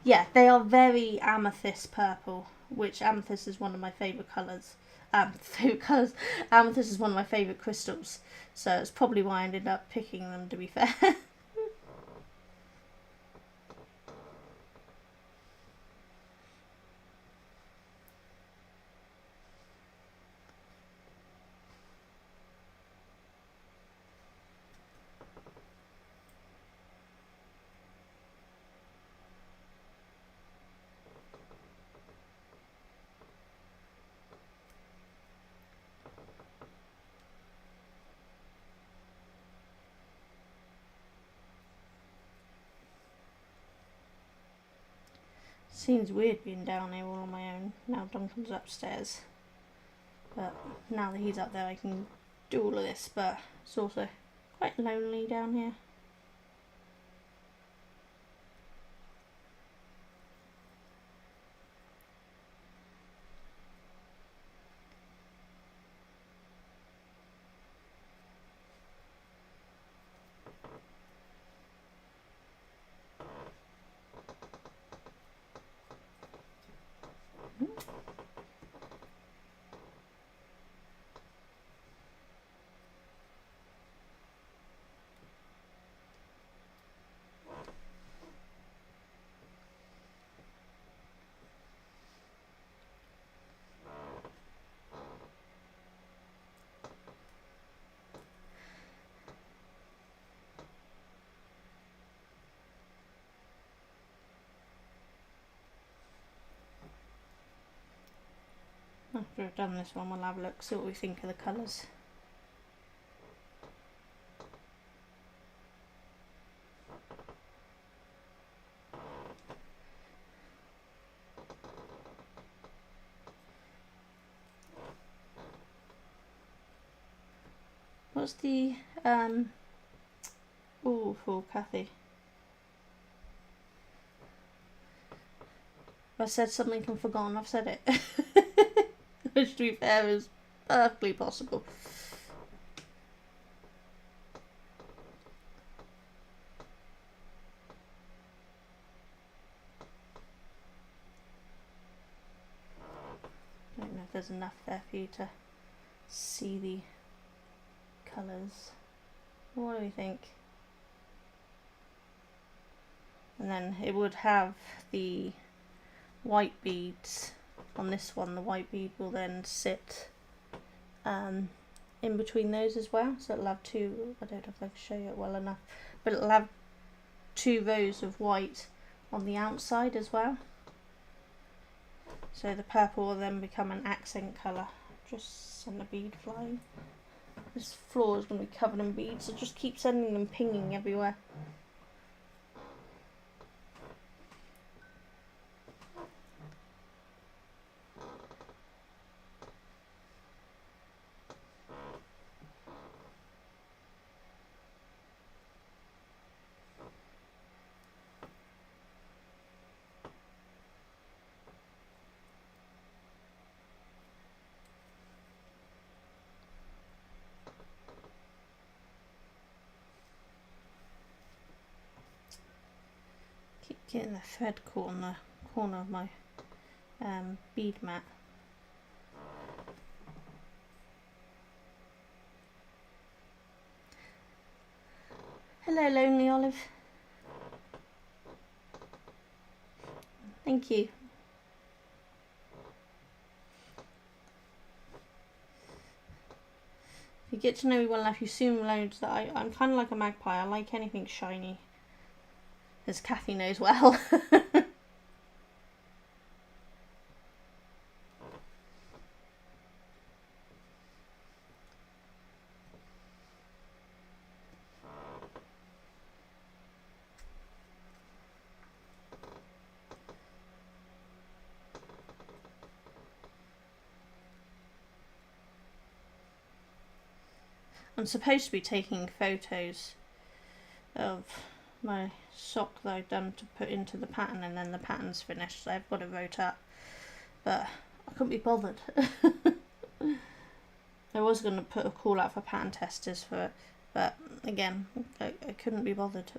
Yeah, they are very amethyst purple, which amethyst is one of my favourite colours. Amethyst is one of my favourite crystals, so it's probably why I ended up picking them, to be fair. Seems weird being down here all on my own. Now Duncan's upstairs. But now that he's up there I can do all of this, but it's also quite lonely down here. After I've done this one, we'll have a look, see what we think of the colours. What's the for Kathy? If I said something and forgotten, I've said it. Which, to be fair, is perfectly possible. I don't know if there's enough there for you to see the colours. What do you think? And then it would have the white beads on this one. The white bead will then sit in between those as well, so it'll have two, I don't know if I can show you it well enough, but it'll have two rows of white on the outside as well, so the purple will then become an accent colour. Just send a bead flying. This floor is going to be covered in beads, so just keep sending them pinging everywhere. Keep getting the thread caught on the corner of my bead mat. Hello, Lonely Olive. Thank you. If you get to know me well enough, you soon loads that I'm kind of like a magpie. I like anything shiny, as Kathy knows well. I'm supposed to be taking photos of my sock that I've done to put into the pattern, and then the pattern's finished, so I've got it wrote up, but I couldn't be bothered. I was going to put a call out for pattern testers for it, but again, I couldn't be bothered.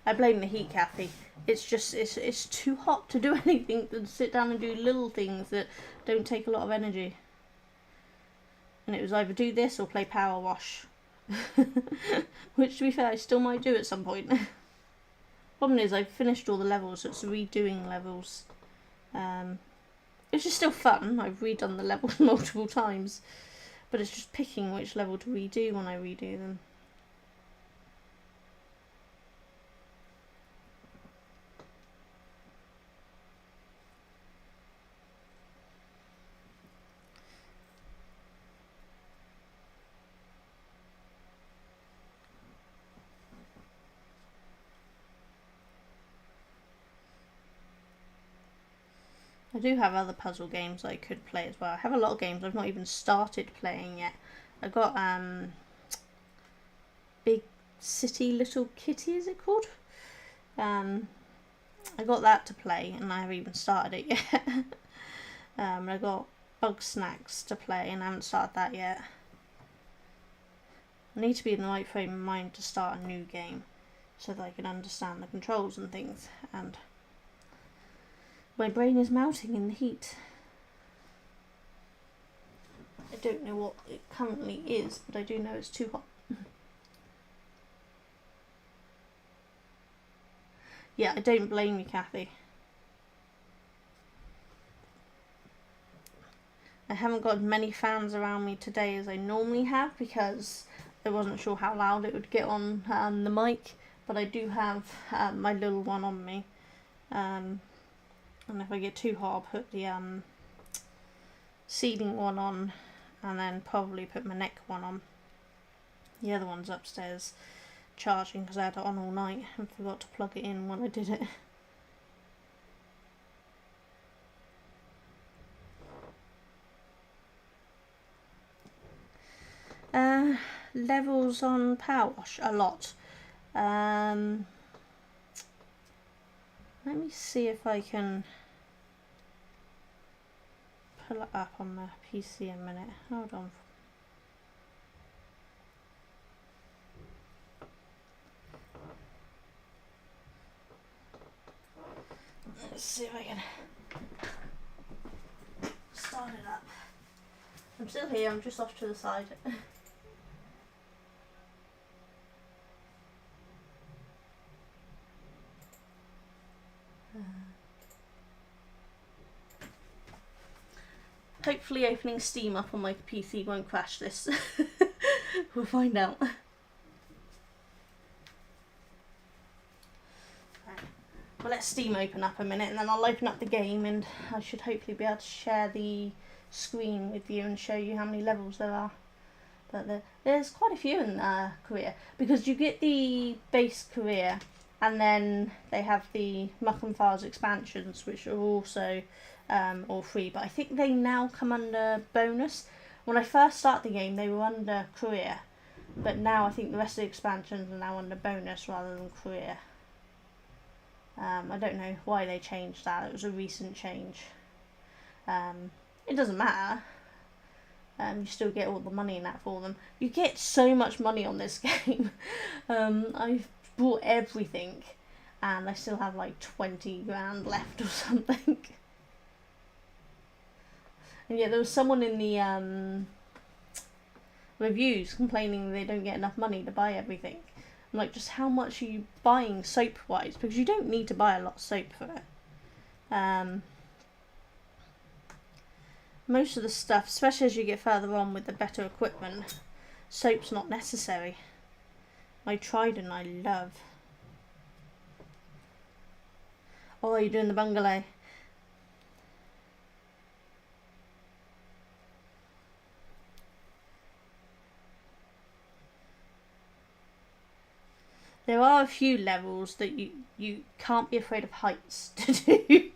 I blame the heat, Kathy. It's just, it's too hot to do anything than sit down and do little things that don't take a lot of energy. And it was either do this or play Power Wash. Which, to be fair, I still might do at some point. Problem is, I've finished all the levels, so it's redoing levels. It's just still fun. I've redone the levels multiple times. But it's just picking which level to redo when I redo them. I do have other puzzle games I could play as well. I have a lot of games I've not even started playing yet. I got Big City Little Kitty, is it called? I got that to play, and I haven't even started it yet. I got Bug Snacks to play, and I haven't started that yet. I need to be in the right frame of mind to start a new game, so that I can understand the controls and things, and my brain is melting in the heat. I don't know what it currently is, but I do know it's too hot. Yeah, I don't blame you, Kathy. I haven't got as many fans around me today as I normally have, because I wasn't sure how loud it would get on the mic, but I do have my little one on me. And if I get too hot, I'll put the ceiling one on, and then probably put my neck one on. The other one's upstairs charging because I had it on all night and forgot to plug it in when I did it. Levels on Power Wash, a lot. Let me see if I can pull it up on the PC a minute. Hold on. Let's see if I can start it up. I'm still here, I'm just off to the side. Hopefully opening Steam up on my PC won't crash this. We'll find out. Right. Well, let Steam open up a minute, and then I'll open up the game, and I should hopefully be able to share the screen with you and show you how many levels there are. But there's quite a few in Korea, because you get the base Korea, and then they have the Muck and Files expansions, which are also all free, but I think they now come under bonus. When I first started the game, they were under Korea, but now I think the rest of the expansions are now under bonus rather than Korea. I don't know why they changed that. It was a recent change. It doesn't matter. You still get all the money in that for them. You get so much money on this game. I've bought everything, and I still have like 20 grand left or something. And yeah, there was someone in the reviews complaining they don't get enough money to buy everything. I'm like, just how much are you buying soap-wise? Because you don't need to buy a lot of soap for it. Most of the stuff, especially as you get further on with the better equipment, soap's not necessary. I tried and I love. Oh, you're doing the bungalow. There are a few levels that you can't be afraid of heights to do.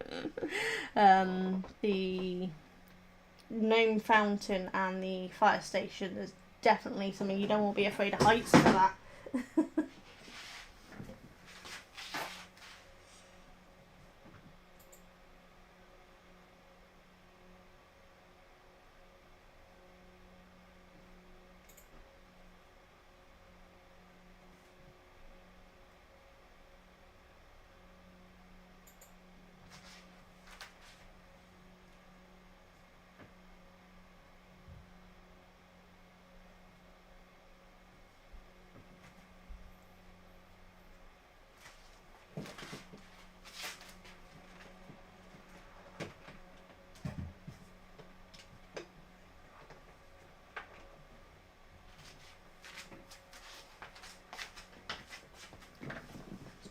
The gnome fountain and the fire station is definitely something you don't want to be afraid of heights for that.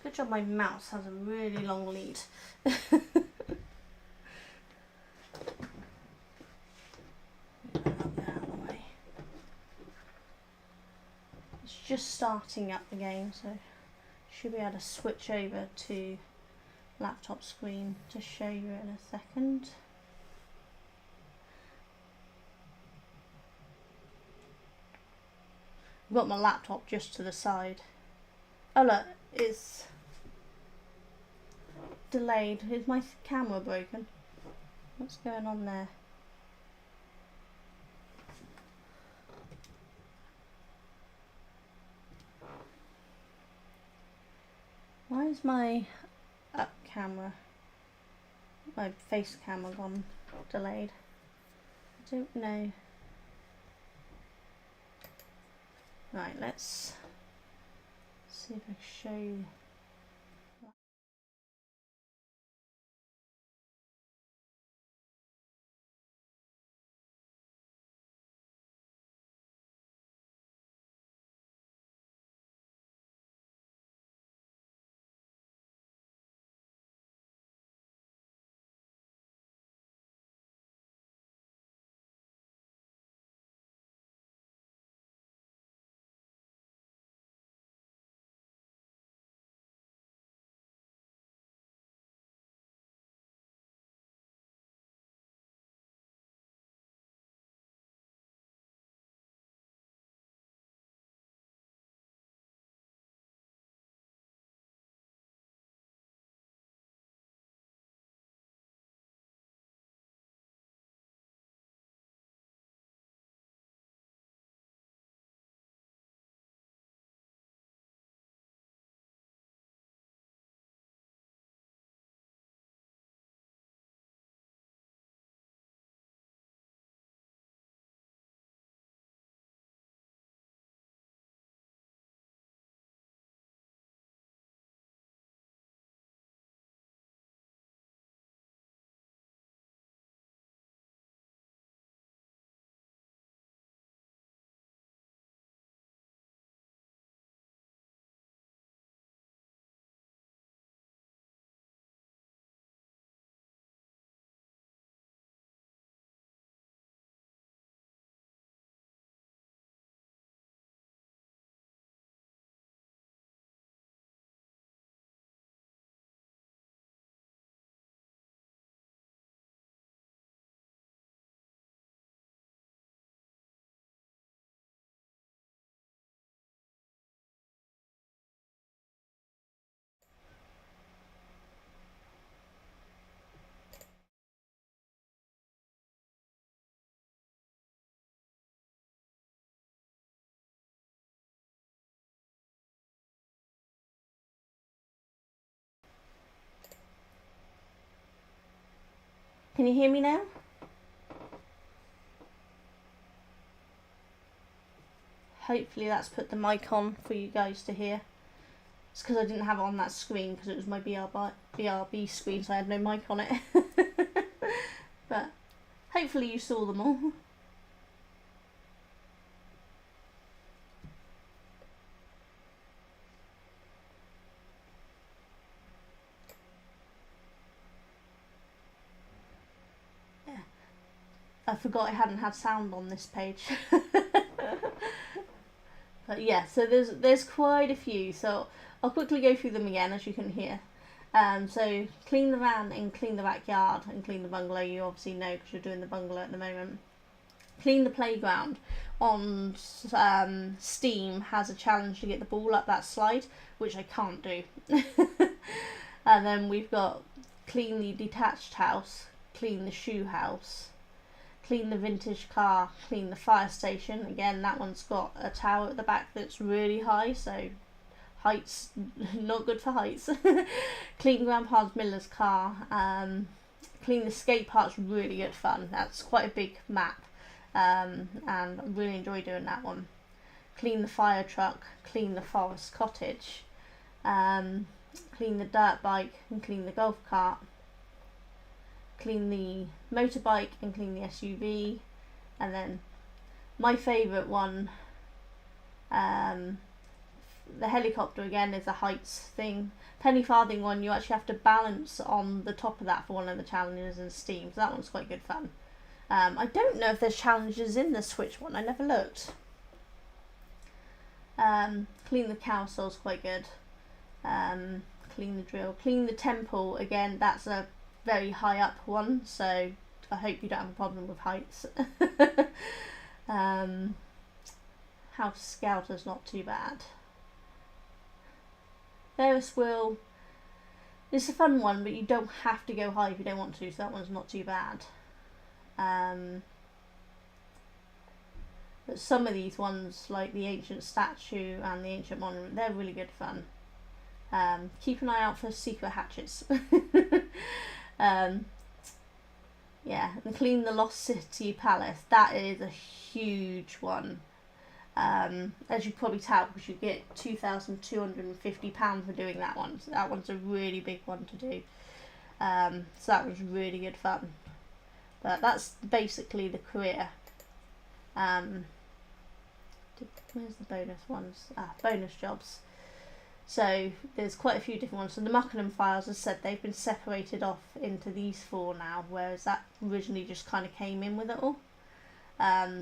Good job my mouse has a really long lead. It's just starting up the game, so should be able to switch over to laptop screen to show you in a second. I've got my laptop just to the side. Oh look, it's delayed. Is my camera broken? What's going on there? Why is my up camera, my face camera gone delayed? I don't know. Right, let's see if I can show you. Can you hear me now? Hopefully that's put the mic on for you guys to hear. It's because I didn't have it on that screen because it was my BRB screen, so I had no mic on it. But hopefully you saw them all. I forgot I hadn't had sound on this page. But yeah, so there's quite a few, so I'll quickly go through them again, as you can hear. So clean the van and clean the backyard and clean the bungalow, you obviously know because you're doing the bungalow at the moment. Clean the playground. On Steam has a challenge to get the ball up that slide, which I can't do. And then we've got clean the detached house, clean the shoe house, clean the vintage car, clean the fire station. Again, that one's got a tower at the back that's really high, so heights, not good for heights. Clean Grandpa's Miller's car. Clean the skate park's really good fun. That's quite a big map, and I really enjoy doing that one. Clean the fire truck, clean the forest cottage, clean the dirt bike and clean the golf cart, clean the motorbike and clean the SUV, and then my favourite one, the helicopter again is a heights thing. Penny farthing one, you actually have to balance on the top of that for one of the challenges in Steam, so that one's quite good fun. I don't know if there's challenges in the Switch one, I never looked. Clean the cowsell's quite good. Clean the drill. Clean the temple, again, that's a very high up one, so I hope you don't have a problem with heights. House Scouter's not too bad. Ferris wheel, it's a fun one, but you don't have to go high if you don't want to, so that one's not too bad. But some of these ones, like the ancient statue and the ancient monument, they're really good fun. Keep an eye out for secret hatchets. Yeah, and clean the Lost City Palace. That is a huge one. As you probably tell, because you get £2,250 for doing that one. So that one's a really big one to do. So that was really good fun. But that's basically the career. Where's the bonus ones? Bonus jobs. So there's quite a few different ones. So the Muckenham files, as I said, they've been separated off into these 4 now, whereas that originally just kind of came in with it all.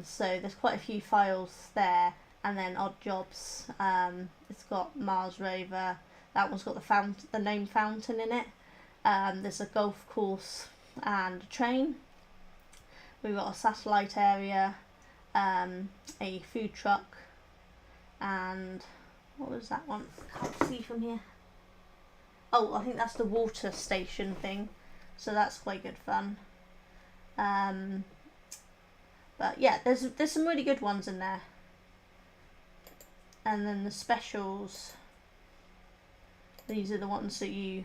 So there's quite a few files there, and then odd jobs. It's got Mars rover. That one's got the gnome fountain in it. There's a golf course and a train. We've got a satellite area, a food truck, and what was that one? Can't see from here. Oh, I think that's the water station thing. So that's quite good fun. But yeah, there's some really good ones in there. And then the specials. These are the ones that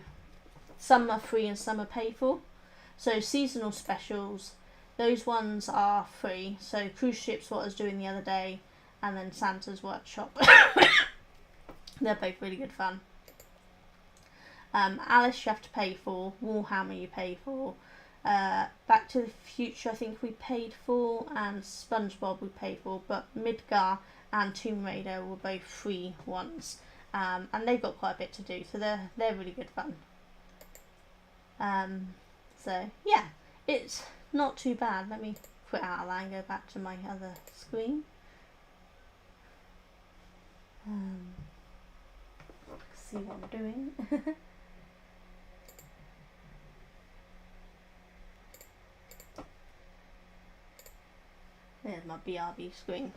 some are free and some are paid for. So seasonal specials, those ones are free. So cruise ships, what I was doing the other day, and then Santa's workshop. They're both really good fun. Alice you have to pay for. Warhammer you pay for. Back to the Future I think we paid for, and SpongeBob we paid for, but Midgar and Tomb Raider were both free ones, and they've got quite a bit to do, so they're really good fun. So yeah, it's not too bad. Let me quit out of that and go back to my other screen. See what I'm doing. There's my BRB screen.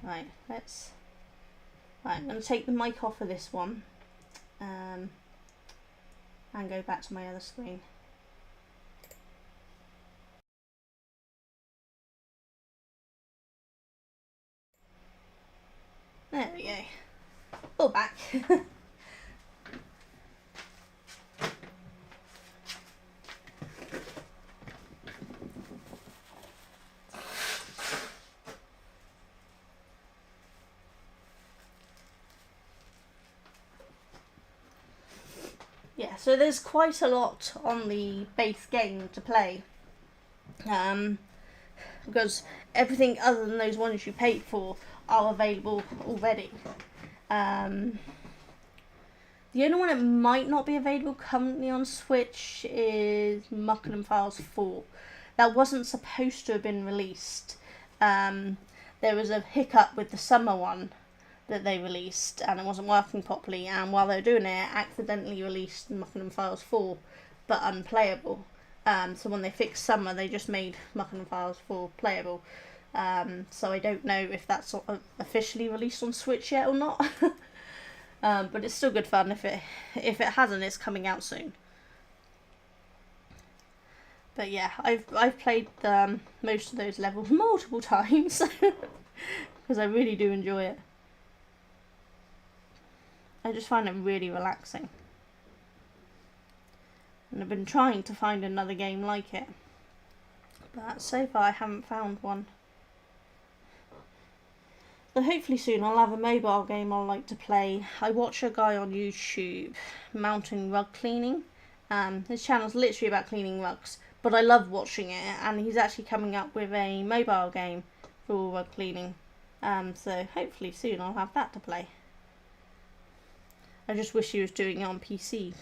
Right, I'm going to take the mic off of this one, and go back to my other screen. There we go. All back. Yeah, so there's quite a lot on the base game to play. Because everything other than those ones you paid for are available already. The only one that might not be available currently on Switch is Muckenham Files 4. that wasn't supposed to have been released. There was a hiccup with the summer one that they released, and it wasn't working properly, and while they were doing it, accidentally released Muckingham Files 4, but unplayable. So when they fixed summer, they just made Muckingham Files 4 playable. So I don't know if that's sort of officially released on Switch yet or not. But it's still good fun. If it hasn't, it's coming out soon. But yeah, I've played most of those levels multiple times because I really do enjoy it. I just find it really relaxing. And I've been trying to find another game like it, but so far I haven't found one. So hopefully soon I'll have a mobile game I like to play. I watch a guy on YouTube, Mountain Rug Cleaning. His channel's literally about cleaning rugs, but I love watching it, and he's actually coming up with a mobile game for rug cleaning. So hopefully soon I'll have that to play. I just wish he was doing it on PC.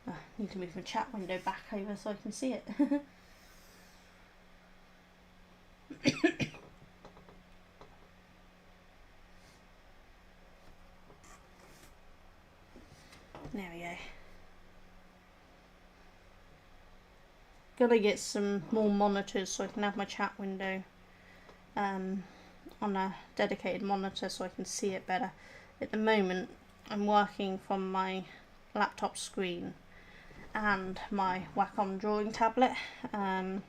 I need to move my chat window back over so I can see it. There we go. Gotta get some more monitors so I can have my chat window on a dedicated monitor so I can see it better. At the moment I'm working from my laptop screen and my Wacom drawing tablet, and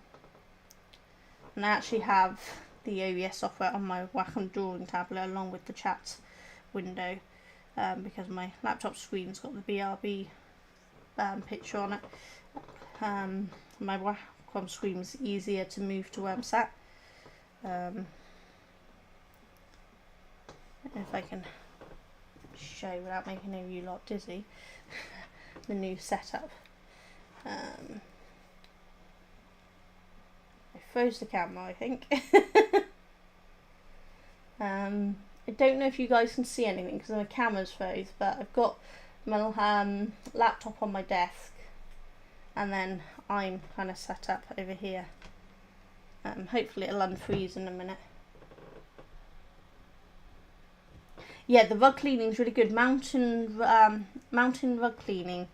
I actually have the OBS software on my Wacom drawing tablet along with the chat window, because my laptop screen's got the BRB picture on it. My Wacom screen was easier to move to where I'm sat. If I can show without making any of you lot dizzy, the new setup. I froze the camera, I think. I don't know if you guys can see anything because my camera's froze, but I've got my laptop on my desk, and then I'm kind of set up over here. Hopefully it'll unfreeze in a minute. Yeah, the rug cleaning is really good. Mountain Rug Cleaning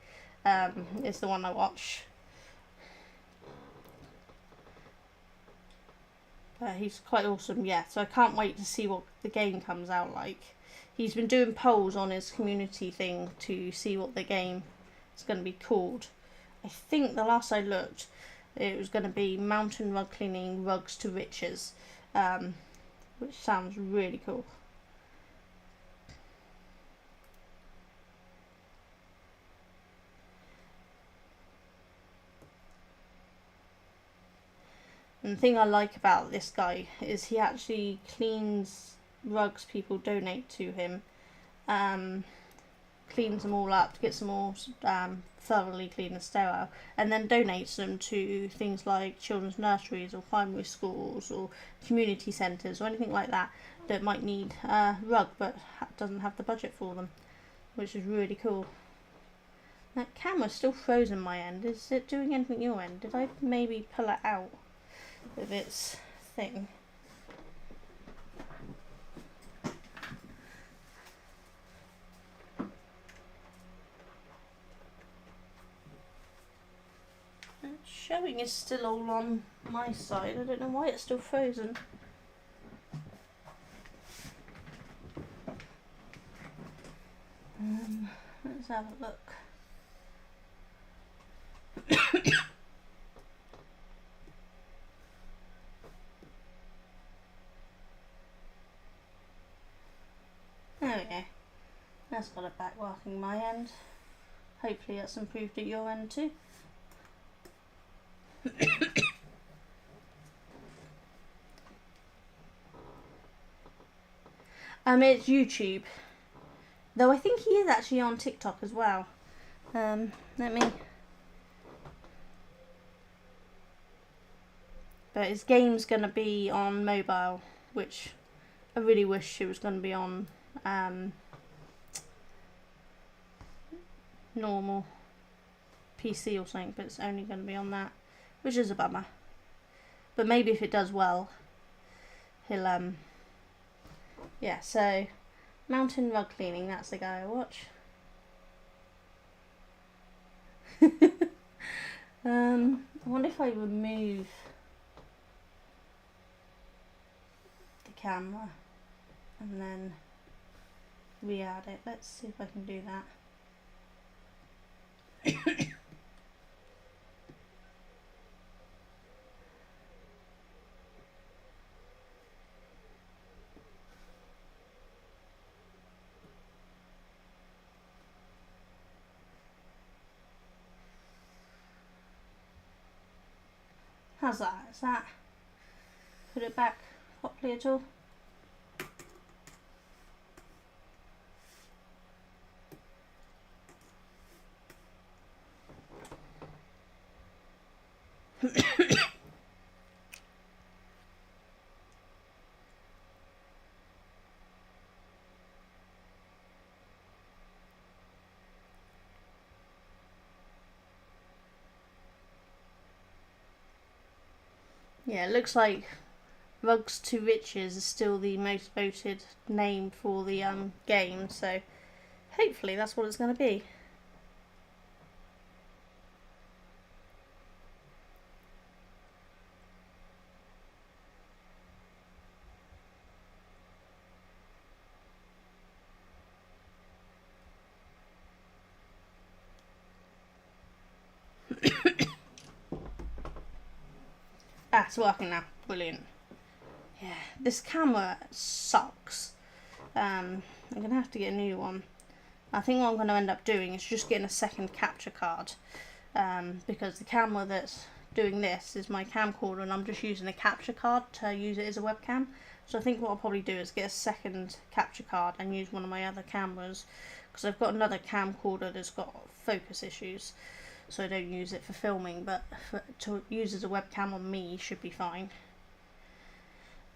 is the one I watch. He's quite awesome, yeah, so I can't wait to see what the game comes out like. He's been doing polls on his community thing to see what the game is going to be called. I think the last I looked, it was going to be Mountain Rug Cleaning Rugs to Riches, which sounds really cool. And the thing I like about this guy is he actually cleans rugs people donate to him, cleans them all up, gets them all thoroughly clean and sterile, and then donates them to things like children's nurseries or primary schools or community centres or anything like that that might need a rug but doesn't have the budget for them, which is really cool. That camera's still frozen my end. Is it doing anything your end? Did I maybe pull it out of its thing? It's showing is still all on my side. I don't know why it's still frozen. Let's have a look. There we go. That's got it back working my end. Hopefully that's improved at your end too. It's YouTube. Though I think he is actually on TikTok as well. Let me... But his game's going to be on mobile, which I really wish it was going to be on normal PC or something, but it's only going to be on that, which is a bummer. But maybe if it does well, he'll yeah. So mountain rug cleaning, that's the guy I watch. I wonder if I remove the camera and then re-add it. Let's see if I can do that. How's that? Is that put it back properly at all? Yeah, it looks like Rugs to Riches is still the most voted name for the game, so hopefully that's what it's going to be. Ah, it's working now. Brilliant. Yeah, this camera sucks. I'm going to have to get a new one. I think what I'm going to end up doing is just getting a second capture card. Because the camera that's doing this is my camcorder and I'm just using a capture card to use it as a webcam. So I think what I'll probably do is get a second capture card and use one of my other cameras. Because I've got another camcorder that's got focus issues. So I don't use it for filming, but to use as a webcam on me should be fine.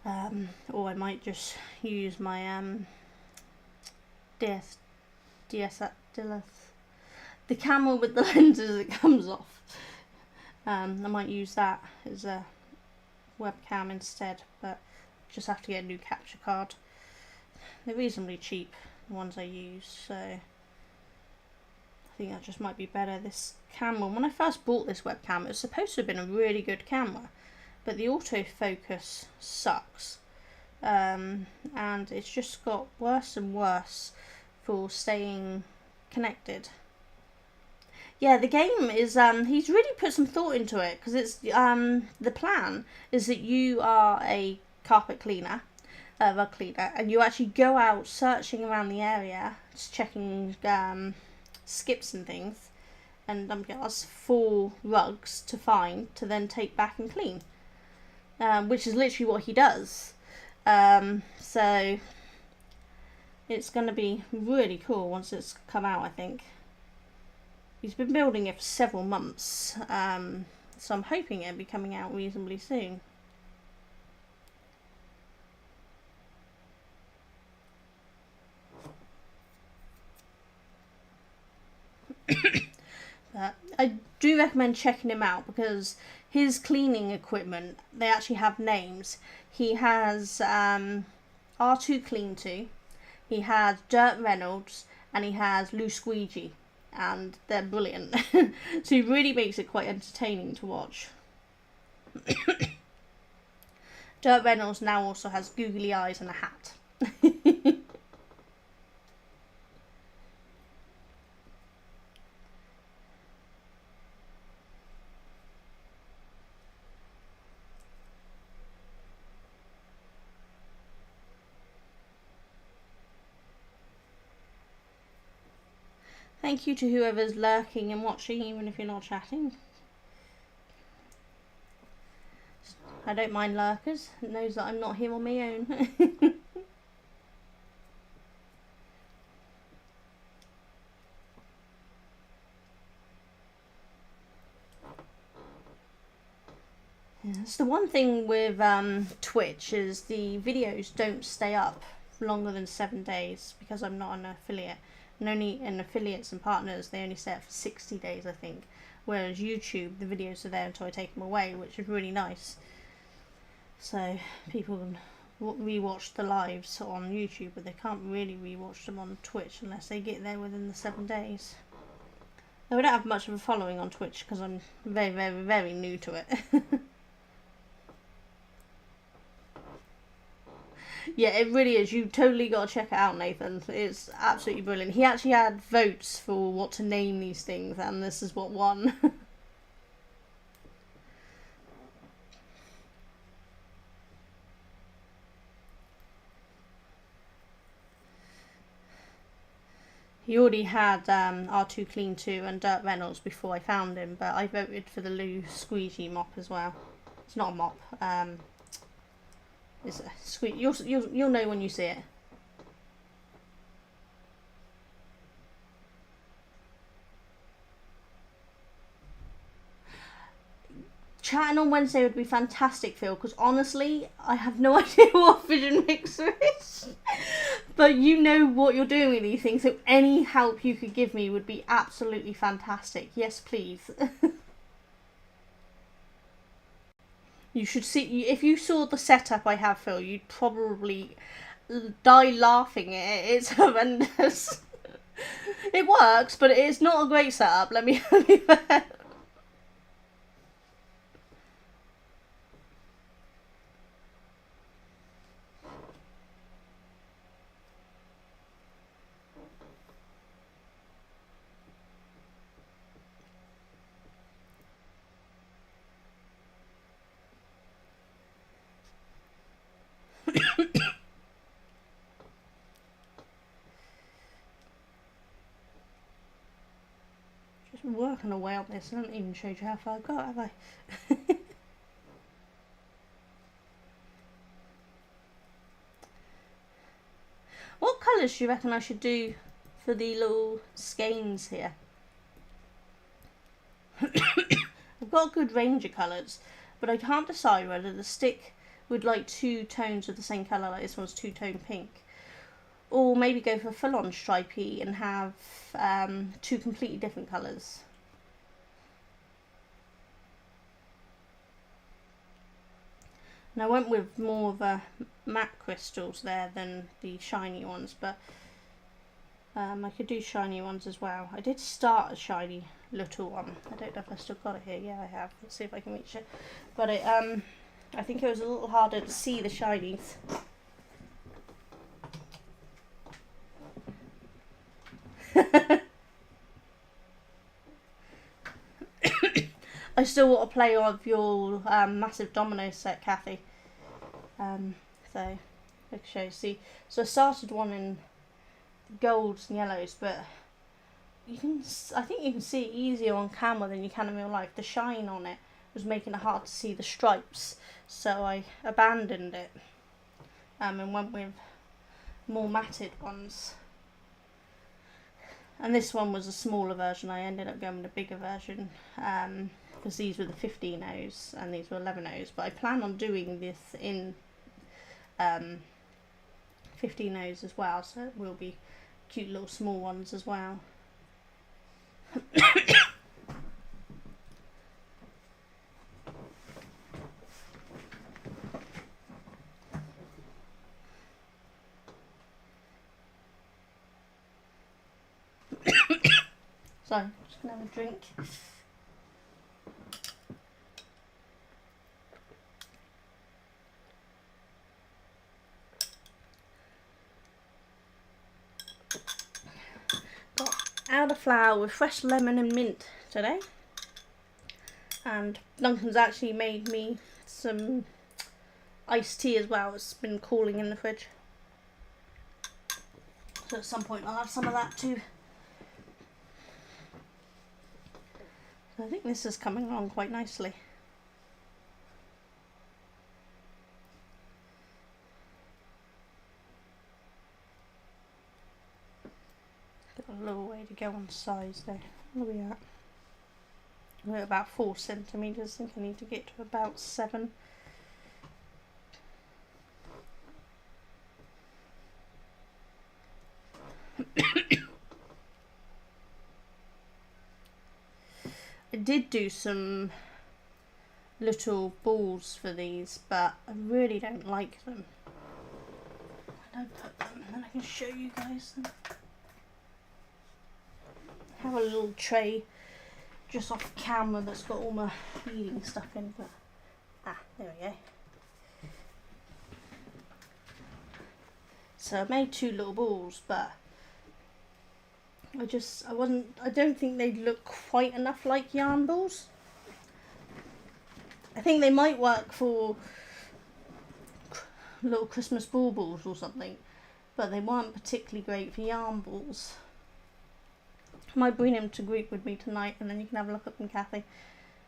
Or I might just use my the camera with the lenses that comes off. I might use that as a webcam instead, but just have to get a new capture card. They're reasonably cheap, the ones I use, so I think that just might be better. This camera, when I first bought this webcam, it was supposed to have been a really good camera, but the autofocus sucks, and it's just got worse and worse for staying connected. Yeah, the game is, he's really put some thought into it, because it's, the plan is that you are a carpet cleaner, rug cleaner, and you actually go out searching around the area, just checking, skips and things, and us for rugs to find to then take back and clean, which is literally what he does. So it's going to be really cool once it's come out, I think. He's been building it for several months, so I'm hoping it'll be coming out reasonably soon. But I do recommend checking him out because his cleaning equipment, they actually have names. He has R2 Clean 2, he has Dirt Reynolds, and he has Lou Squeegee, and they're brilliant. So he really makes it quite entertaining to watch. Dirt Reynolds now also has googly eyes and a hat. Thank you to whoever's lurking and watching, even if you're not chatting. I don't mind lurkers. It knows that I'm not here on my own. That's the one thing with Twitch is the videos don't stay up for longer than 7 days because I'm not an affiliate. and affiliates and partners, they only stay up for 60 days, I think. Whereas YouTube, the videos are there until I take them away, which is really nice. So people can rewatch the lives on YouTube, but they can't really rewatch them on Twitch unless they get there within the 7 days. Though I don't have much of a following on Twitch because I'm very, very, very new to it. Yeah, it really is. You totally got to check it out, Nathan. It's absolutely brilliant. He actually had votes for what to name these things, and this is what won. He already had R2 Clean 2 and Dirt Reynolds before I found him, but I voted for the Lou Squeegee mop as well. It's not a mop. It's a squeegee. You'll know when you see it. Chatting on Wednesday would be fantastic, Phil, because honestly, I have no idea what Vision Mixer is. But you know what you're doing with these things, so any help you could give me would be absolutely fantastic. Yes, please. You should see, if you saw the setup I have, Phil, you'd probably die laughing at it. It's horrendous. It works, but it's not a great setup, let me tell you that. Just working away on this. I haven't even showed you how far I've got, have I? What colours do you reckon I should do for the little skeins here? I've got a good range of colours, but I can't decide whether the stick would like 2 tones of the same colour, like this one's 2-tone pink, or maybe go for full-on stripey and have 2 completely different colours. And I went with more of a matte crystals there than the shiny ones, but I could do shiny ones as well. I did start a shiny little one. I don't know if I still got it here. Yeah, I have. Let's see if I can reach it. But it, I think it was a little harder to see the shinies. I still want to play of your massive domino set, Kathy. So I can show you. See, so I started one in golds and yellows, but you can. I think you can see it easier on camera than you can in real life. The shine on it was making it hard to see the stripes, so I abandoned it and went with more matted ones. And this one was a smaller version. I ended up going with a bigger version because these were the 15Os and these were 11Os. But I plan on doing this in 15Os as well, so it will be cute little small ones as well. So, just gonna have a drink. Got elderflower with fresh lemon and mint today. And Duncan's actually made me some iced tea as well. It's been cooling in the fridge. So at some point I'll have some of that too. So I think this is coming along quite nicely. Got a little way to go on size there. Where are we at? We're at about 4 centimetres. I think I need to get to about 7. did do some little balls for these, but I really don't like them. Where did I put them? And I can show you guys them. I have a little tray just off camera that's got all my feeding stuff in, but there we go. So I made 2 little balls, but I don't think they look quite enough like yarn balls. I think they might work for little Christmas baubles or something, but they weren't particularly great for yarn balls. I might bring them to group with me tonight, and then you can have a look at them, Kathy.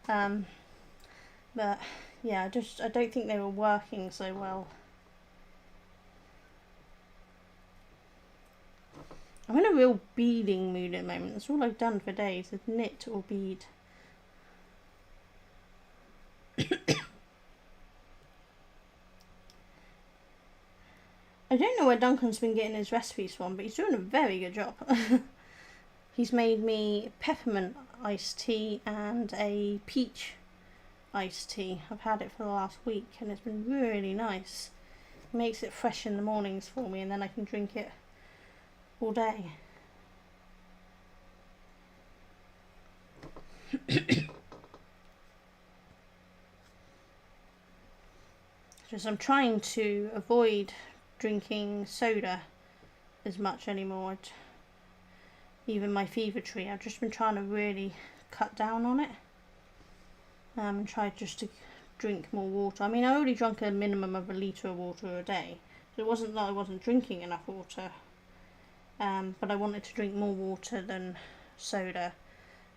But yeah, I don't think they were working so well. I'm in a real beading mood at the moment. That's all I've done for days, is knit or bead. I don't know where Duncan's been getting his recipes from, but he's doing a very good job. He's made me peppermint iced tea and a peach iced tea. I've had it for the last week and it's been really nice. It makes it fresh in the mornings for me, and then I can drink it all day. Just I'm trying to avoid drinking soda as much anymore. Even my Fever Tree, I've just been trying to really cut down on it, and try just to drink more water. I mean, I already drank a minimum of 1 litre of water a day, so it wasn't that I wasn't drinking enough water, but I wanted to drink more water than soda,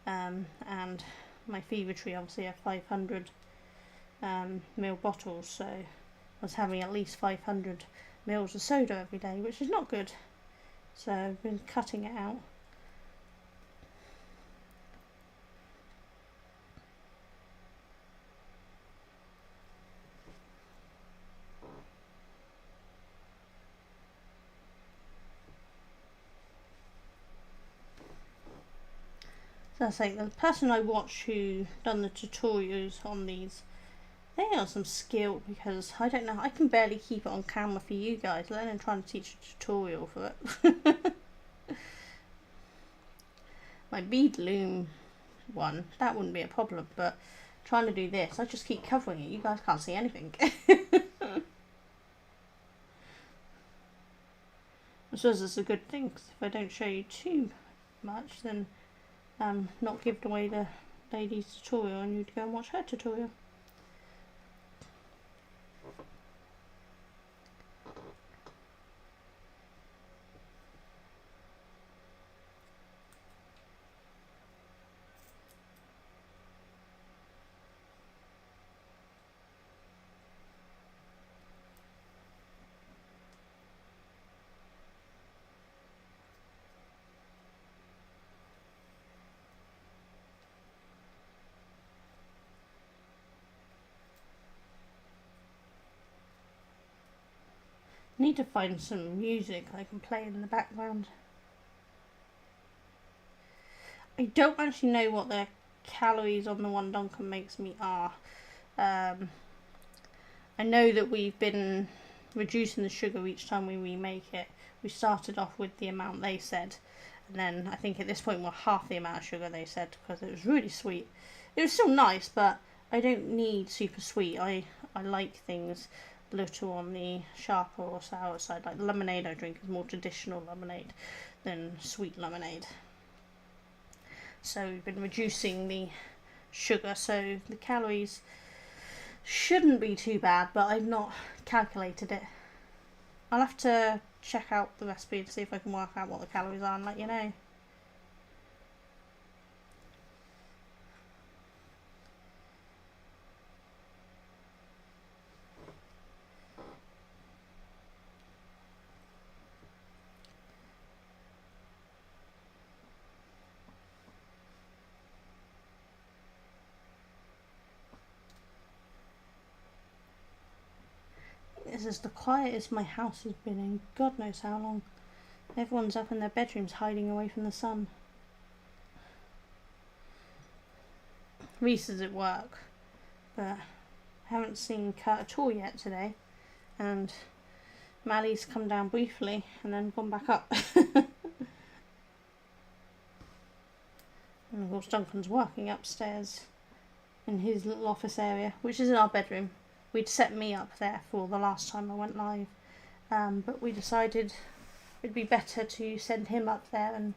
and my Fever Tree obviously have 500 ml bottles, so I was having at least 500 mils of soda every day, which is not good, so I've been cutting it out. So I think the person I watch who done the tutorials on these, they have some skill, because I don't know, I can barely keep it on camera for you guys, let alone trying to teach a tutorial for it. My bead loom one, that wouldn't be a problem, but trying to do this, I just keep covering it, you guys can't see anything. I suppose it's a good thing, because if I don't show you too much, then not give away the lady's tutorial and you'd go and watch her tutorial. Need to find some music I can play in the background. I don't actually know what the calories on the one Duncan makes me are. I know that we've been reducing the sugar each time we remake it. We started off with the amount they said, and then I think at this point we're half the amount of sugar they said, because it was really sweet. It was still nice, but I don't need super sweet. I like things a little on the sharper or sour side. Like the lemonade I drink is more traditional lemonade than sweet lemonade. So we've been reducing the sugar, so the calories shouldn't be too bad, but I've not calculated it. I'll have to check out the recipe to see if I can work out what the calories are and let you know. This is the quietest my house has been in God knows how long. Everyone's up in their bedrooms hiding away from the sun. Reese is at work, but I haven't seen Kurt at all yet today. And Mally's come down briefly and then gone back up. And of course Duncan's working upstairs in his little office area, which is in our bedroom. We'd set me up there for the last time I went live, but we decided it'd be better to send him up there and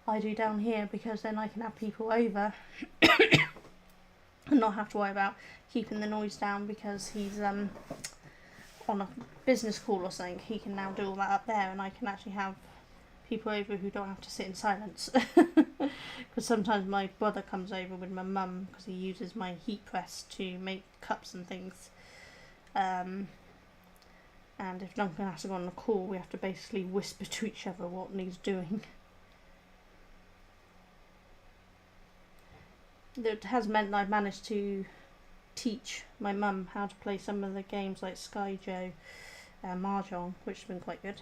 I do down here, because then I can have people over and not have to worry about keeping the noise down, because he's on a business call or something. He can now do all that up there, and I can actually have people over who don't have to sit in silence. Because sometimes my brother comes over with my mum, because he uses my heat press to make cups and things. And if Duncan has to go on a call, we have to basically whisper to each other what needs doing. It has meant I've managed to teach my mum how to play some of the games like Skyjo and Mahjong, which has been quite good.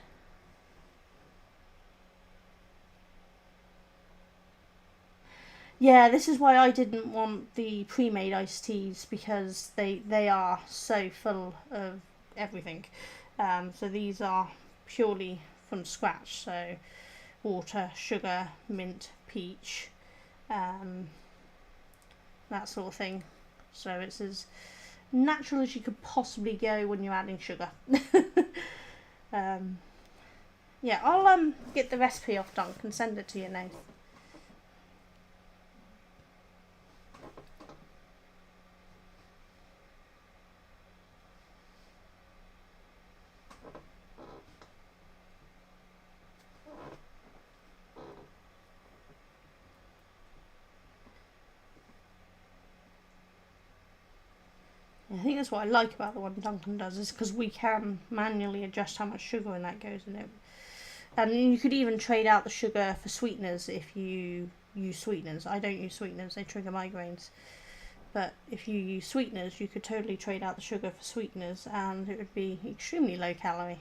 Yeah, this is why I didn't want the pre-made iced teas, because they are so full of everything. So these are purely from scratch, so water, sugar, mint, peach, that sort of thing. So it's as natural as you could possibly go when you're adding sugar. Yeah, I'll get the recipe off Dunk and send it to you now. I think that's what I like about the one Duncan does, is because we can manually adjust how much sugar in that goes in it. And you could even trade out the sugar for sweeteners if you use sweeteners. I don't use sweeteners, they trigger migraines. But if you use sweeteners, you could totally trade out the sugar for sweeteners, and it would be extremely low calorie.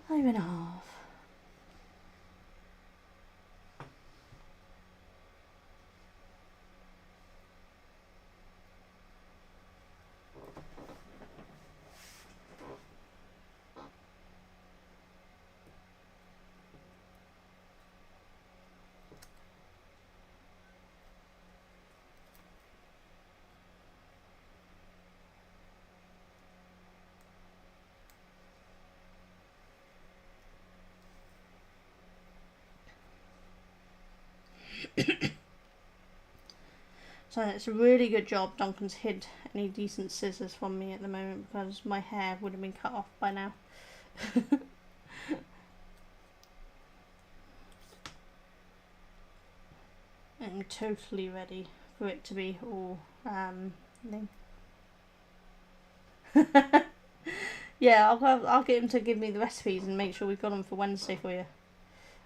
Five and a half. So it's a really good job Duncan's hid any decent scissors from me at the moment, because my hair would have been cut off by now. I'm totally ready for it to be all yeah, I'll get him to give me the recipes and make sure we've got them for Wednesday for you.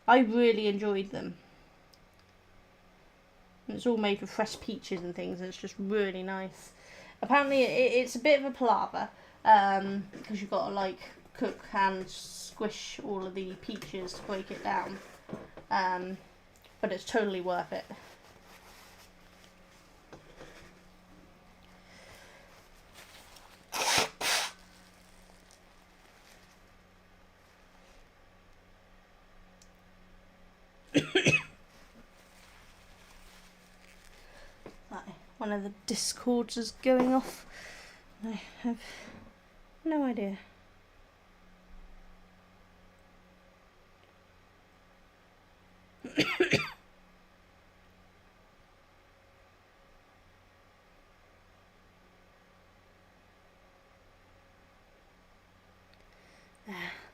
I really enjoyed them. It's all made with fresh peaches and things, and it's just really nice. Apparently it's a bit of a palaver, because you've got to like cook and squish all of the peaches to break it down, but it's totally worth it. One of the discords is going off. I have no idea.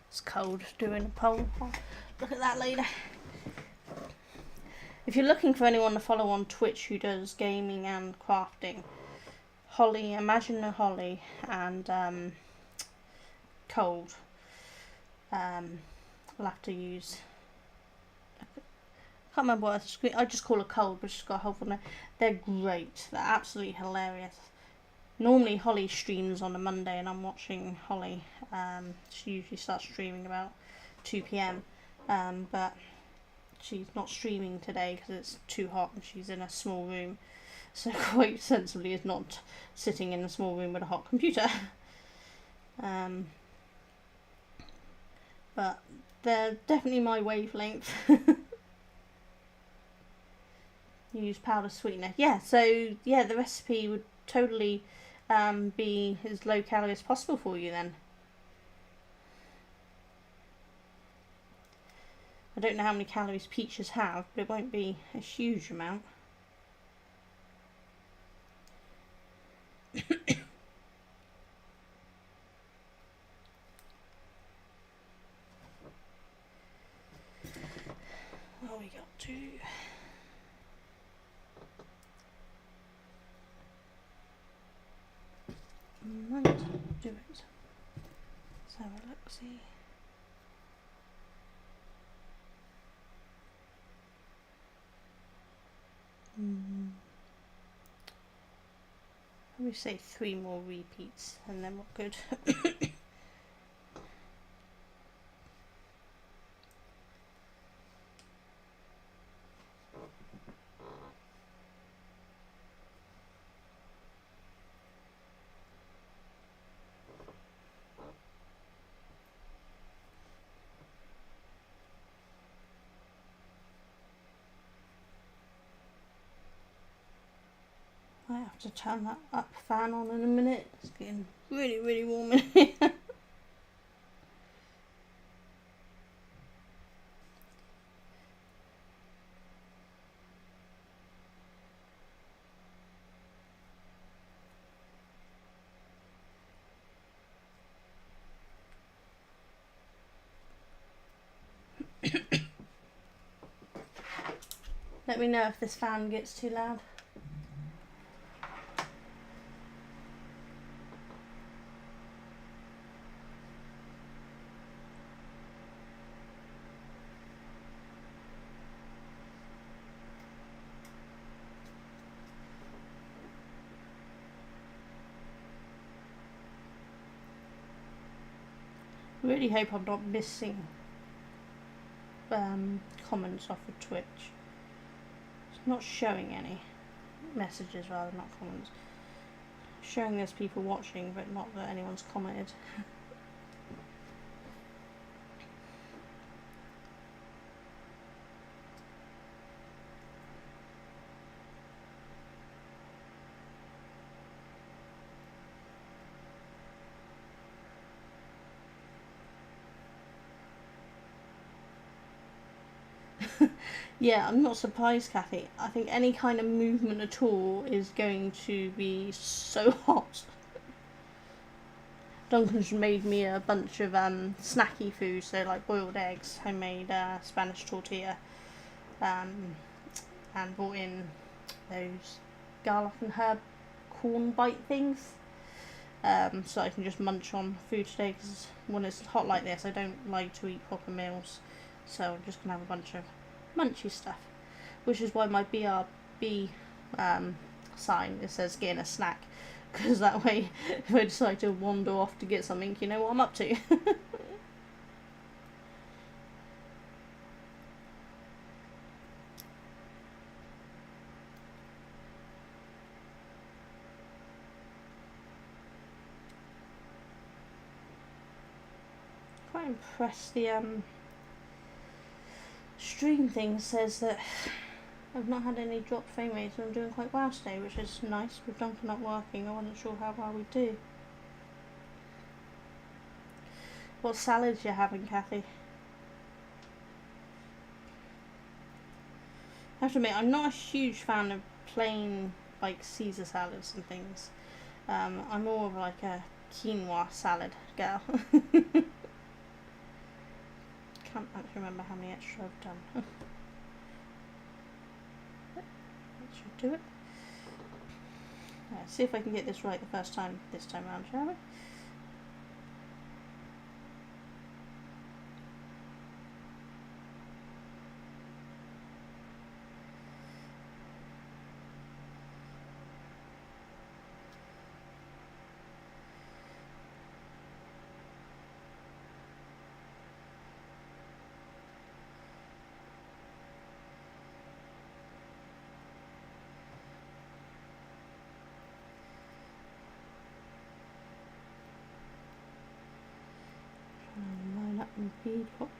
It's cold doing a poll. I'll look at that later. If you're looking for anyone to follow on Twitch who does gaming and crafting, Holly, Imagine a Holly, and Cold I'll have to use, I can't remember what I just call a cold, but she's got a hole from there. They're great. They're absolutely hilarious. Normally Holly streams on a Monday and I'm watching Holly. She usually starts streaming about 2 p.m. But she's not streaming today because it's too hot and she's in a small room. So quite sensibly is not sitting in a small room with a hot computer. But they're definitely my wavelength. Use powder sweetener. Yeah, so yeah, the recipe would totally be as low calorie as possible for you then. I don't know how many calories peaches have, but it won't be a huge amount. What we got to? Might do it. Let's have a look, see. Let me say 3 more repeats and then we're good. I have to turn that up fan on in a minute. It's getting really, really warm in here. Let me know if this fan gets too loud. Really hope I'm not missing comments off of Twitch. It's not showing any messages, rather, not comments. Showing there's people watching, but not that anyone's commented. Yeah, I'm not surprised, Kathy. I think any kind of movement at all is going to be so hot. Duncan's made me a bunch of snacky food, so like boiled eggs, homemade Spanish tortilla, and brought in those garlic and herb corn bite things, so I can just munch on food today, because when it's hot like this I don't like to eat proper meals, so I'm just going to have a bunch of munchy stuff, which is why my BRB sign, it says getting a snack, because that way if I decide to wander off to get something, you know what I'm up to. Quite impressed. The stream thing says that I've not had any dropped frame rates and I'm doing quite well today, which is nice. With Duncan not working, I wasn't sure how well we do. What salads you having, Kathy? I have to admit, I'm not a huge fan of plain like Caesar salads and things. I'm more of like a quinoa salad girl. Can't actually remember how many extra I've done. That should do it. See if I can get this right the first time this time around, shall we? bead pops.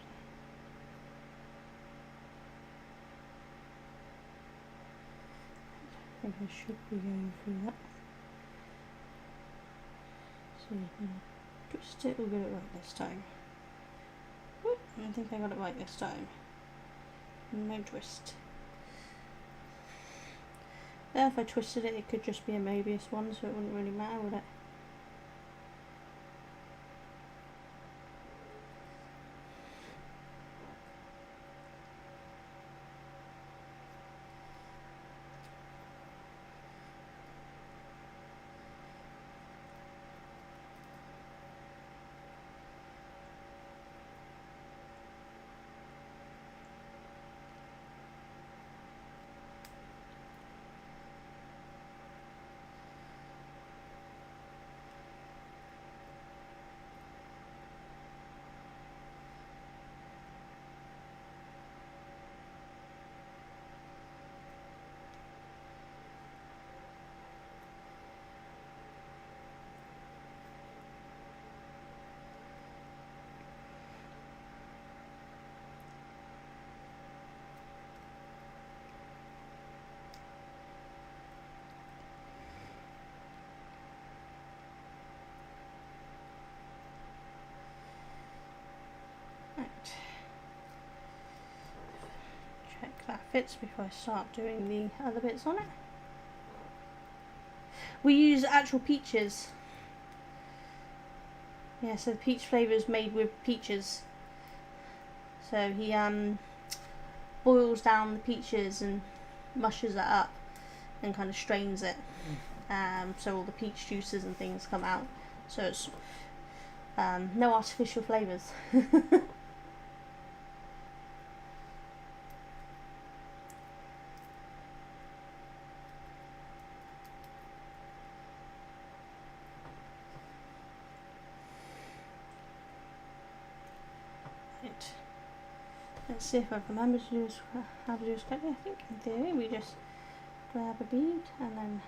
I think I should be going through that. So twist it, we'll get it right this time. Whoop, I think I got it right this time. No twist. There, if I twisted it, it could just be a Mobius one, so it wouldn't really matter, would it? Right. Check that fits before I start doing the other bits on it. We use actual peaches. Yeah, so the peach flavour is made with peaches. So he boils down the peaches and mushes it up and kind of strains it. So all the peach juices and things come out. So it's no artificial flavours. Let's see if I remember to do how to do this correctly. I think in theory we just grab a bead and then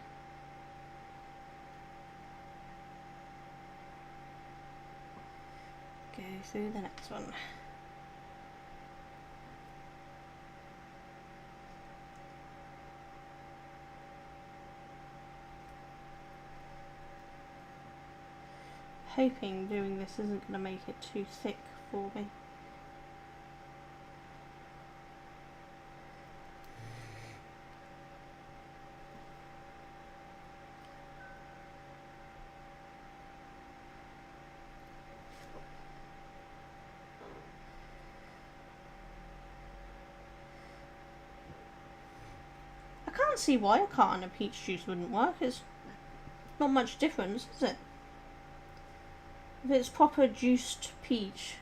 go through the next one. Hoping doing this isn't going to make it too thick for me. I can't see why a carton of peach juice wouldn't work. It's not much difference, is it? If it's proper juiced peach,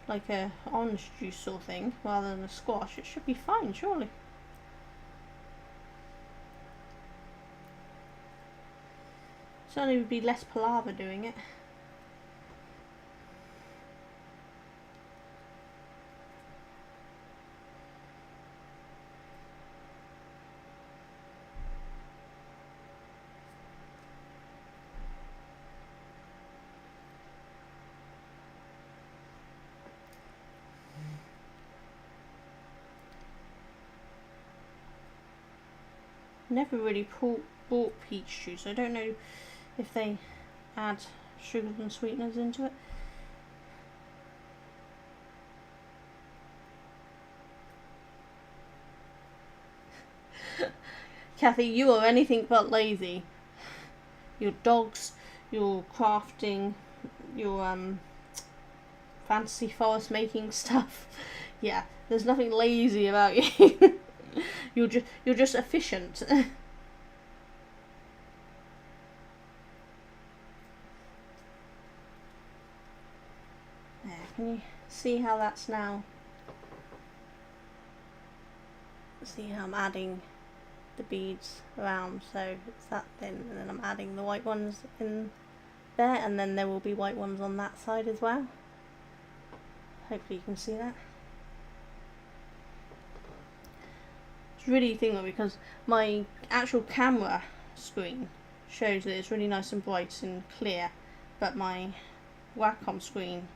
like a orange juice sort of thing, rather than a squash, it should be fine, surely. Certainly would be less palaver doing it. Never really bought peach juice. I don't know if they add sugars and sweeteners into it. Kathy, you are anything but lazy. Your dogs, your crafting, your fantasy forest making stuff. Yeah, there's nothing lazy about you. You're just efficient. There, can you see how that's now? See how I'm adding the beads around, so it's that thin, and then I'm adding the white ones in there, and then there will be white ones on that side as well. Hopefully you can see that. It's really thin though, because my actual camera screen shows that it's really nice and bright and clear, but my Wacom screen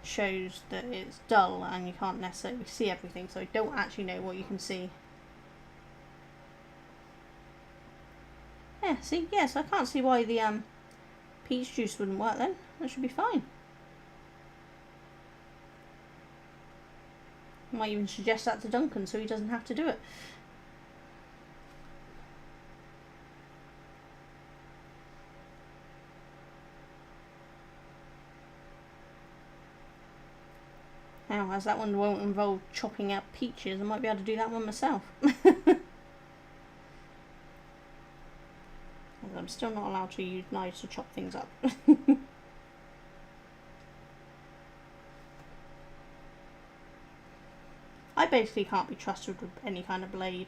shows that it's dull and you can't necessarily see everything, so I don't actually know what you can see. Yeah, see, yes, I can't see why the peach juice wouldn't work then. That should be fine. I might even suggest that to Duncan so he doesn't have to do it. Now, as that one won't involve chopping out peaches, I might be able to do that one myself. I'm still not allowed to use knives to chop things up. I basically can't be trusted with any kind of blade.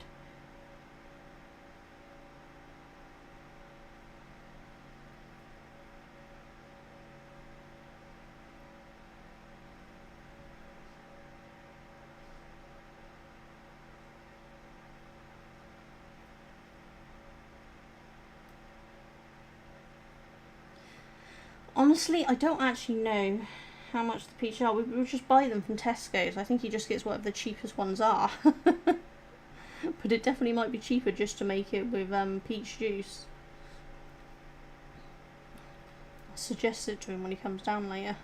Honestly, I don't actually know how much the peaches are. We just buy them from Tesco's. I think he just gets whatever the cheapest ones are. But it definitely might be cheaper just to make it with peach juice. I'll suggest it to him when he comes down later.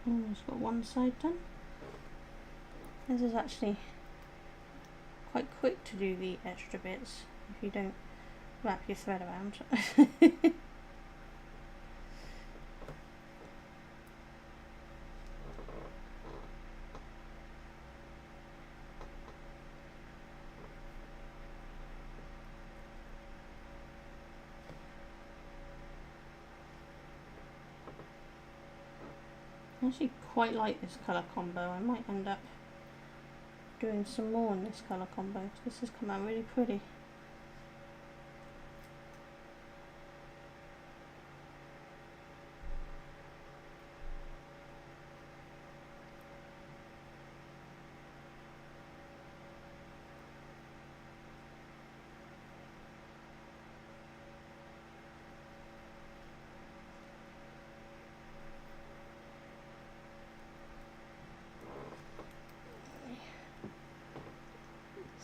Almost got one side done. This is actually quite quick to do the extra bits if you don't wrap your thread around. I actually quite like this colour combo. I might end up doing some more in this colour combo. This has come out really pretty.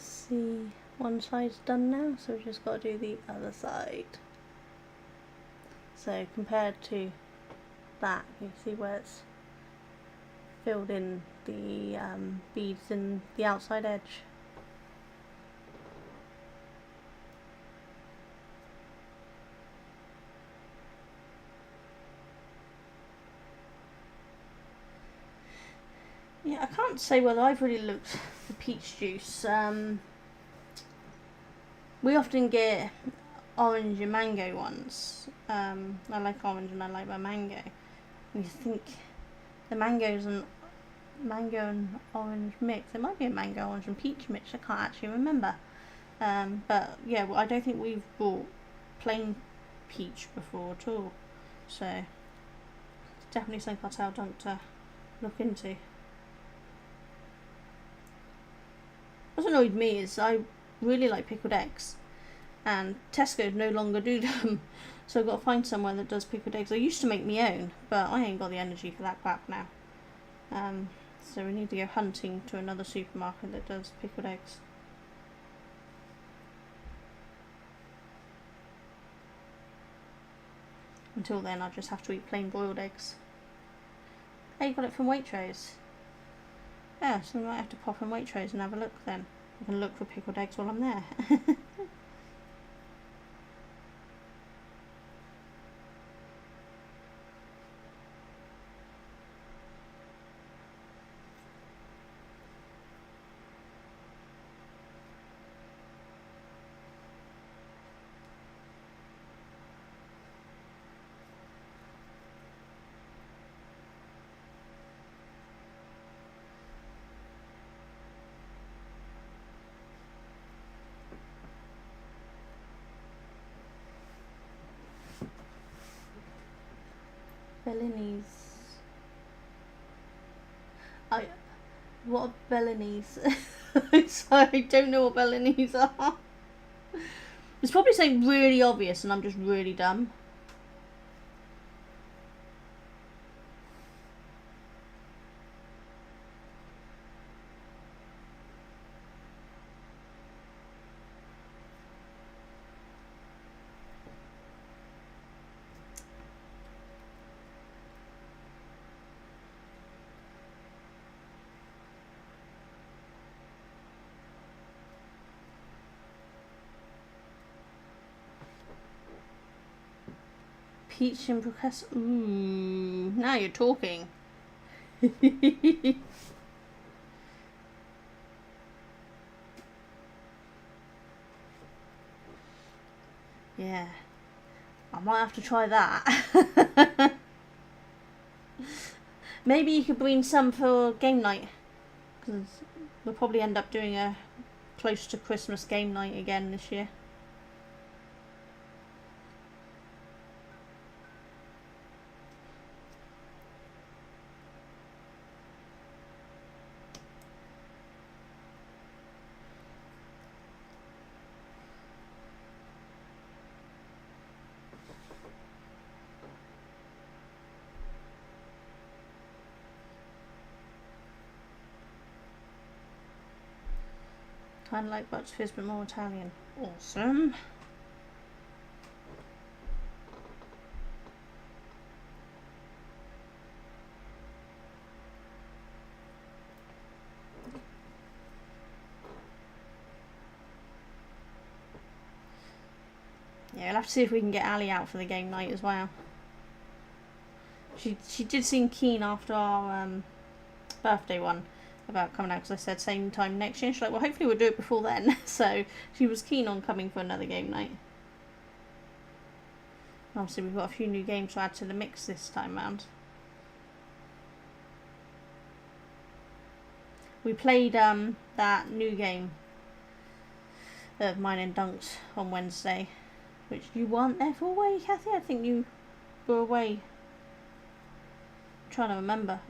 See, one side's done now, so we've just got to do the other side. So compared to that, you see where it's filled in the beads in the outside edge. Yeah, I can't say whether I've really looked for peach juice. We often get orange and mango ones. I like orange and I like my mango. And you think the mango and orange mix. It might be a mango, orange and peach mix. I can't actually remember. But yeah, well, I don't think we've bought plain peach before at all. So it's definitely something I'll tell Dunk to look into. What's annoyed me is I really like pickled eggs, and Tesco no longer do them, so I've got to find somewhere that does pickled eggs. I used to make my own, but I ain't got the energy for that crap now. So we need to go hunting to another supermarket that does pickled eggs. Until then, I'll just have to eat plain boiled eggs. Hey, you got it from Waitrose? Yeah, so we might have to pop in Waitrose and have a look then. I can look for pickled eggs while I'm there. Bellinis. What are Bellinis? Sorry, I don't know what Bellinis are. It's probably something really obvious and I'm just really dumb. Peach and Process. Ooh, now you're talking. Yeah, I might have to try that. Maybe you could bring some for game night, because we'll probably end up doing a close to Christmas game night again this year. Kind of like Butch Fizz, but more Italian. Awesome. Yeah, we'll have to see if we can get Ali out for the game night as well. She did seem keen after our birthday one about coming out, because I said same time next year. She's like, well, hopefully we'll do it before then. So she was keen on coming for another game night. Obviously we've got a few new games to add to the mix this time round. We played that new game of mine and Dunk's on Wednesday, which you weren't there for, were you, Kathy? I think you were away. I'm trying to remember.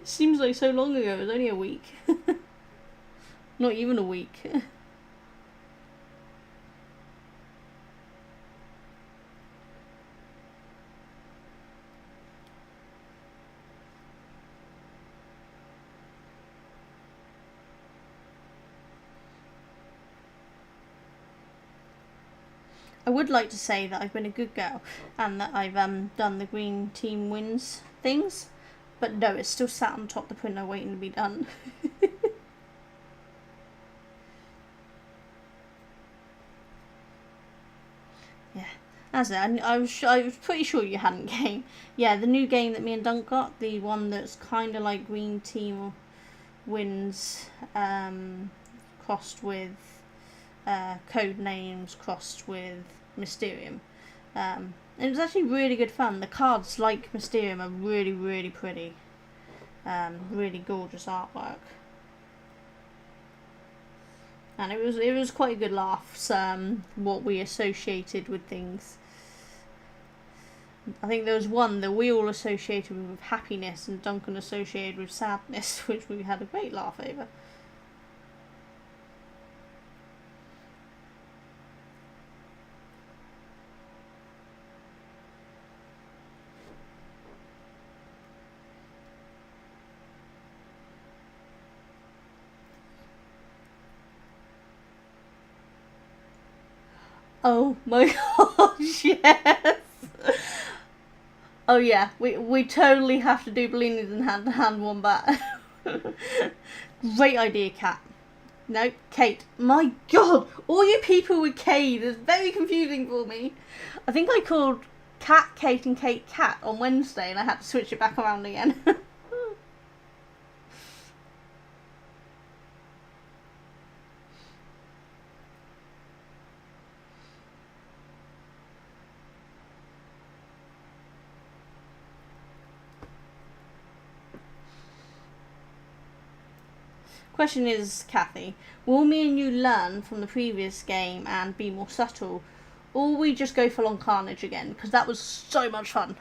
Seems like so long ago. It was only a week. Not even a week. I would like to say that I've been a good girl and that I've done the green team wins things, but no, it's still sat on top of the printer waiting to be done. Yeah, that's it. I was pretty sure you hadn't game. Yeah, the new game that me and Dunk got, the one that's kind of like green team wins, crossed with code names, crossed with Mysterium. It was actually really good fun. The cards, like Mysterium, are really, really pretty. Really gorgeous artwork. And it was quite a good laugh, what we associated with things. I think there was one that we all associated with happiness and Duncan associated with sadness, which we had a great laugh over. Oh my gosh, yes! Oh yeah, we totally have to do Bellinis and hand one back. Great idea, Kat. No, Kate. My god, all you people with K, is very confusing for me. I think I called Kat Kate and Kate Cat on Wednesday and I had to switch it back around again. Question is, Kathy, will me and you learn from the previous game and be more subtle, Or we just go full on Carnage again, because that was so much fun.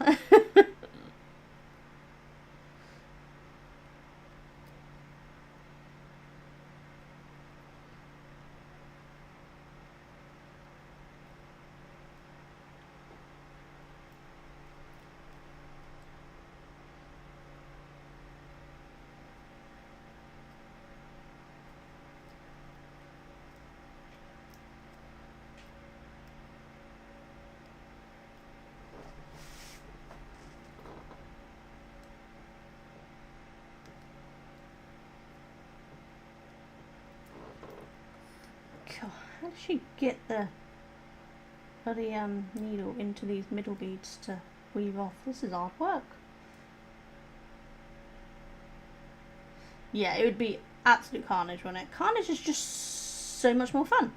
God, how does she get the bloody needle into these middle beads to weave off? This is hard work. Yeah, it would be absolute carnage, wouldn't it? Carnage is just so much more fun.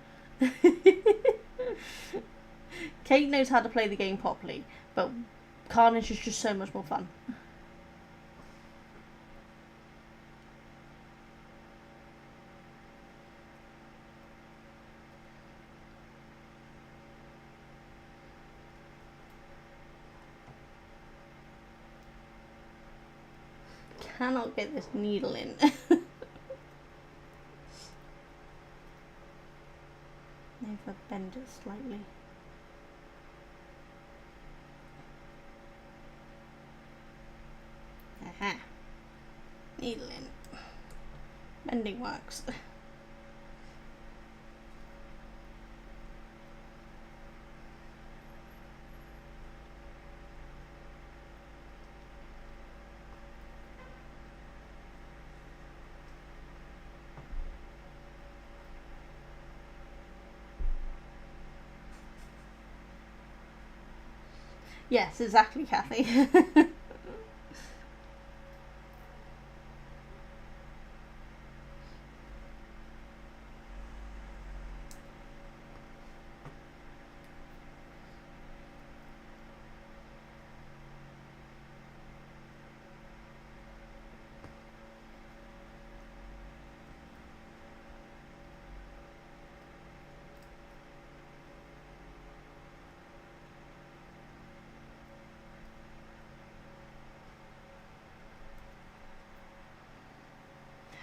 Kate knows how to play the game properly, but Carnage is just so much more fun. Cannot get this needle in. Never bend it slightly. Aha. Needle in. Bending works. Yes, exactly, Kathy.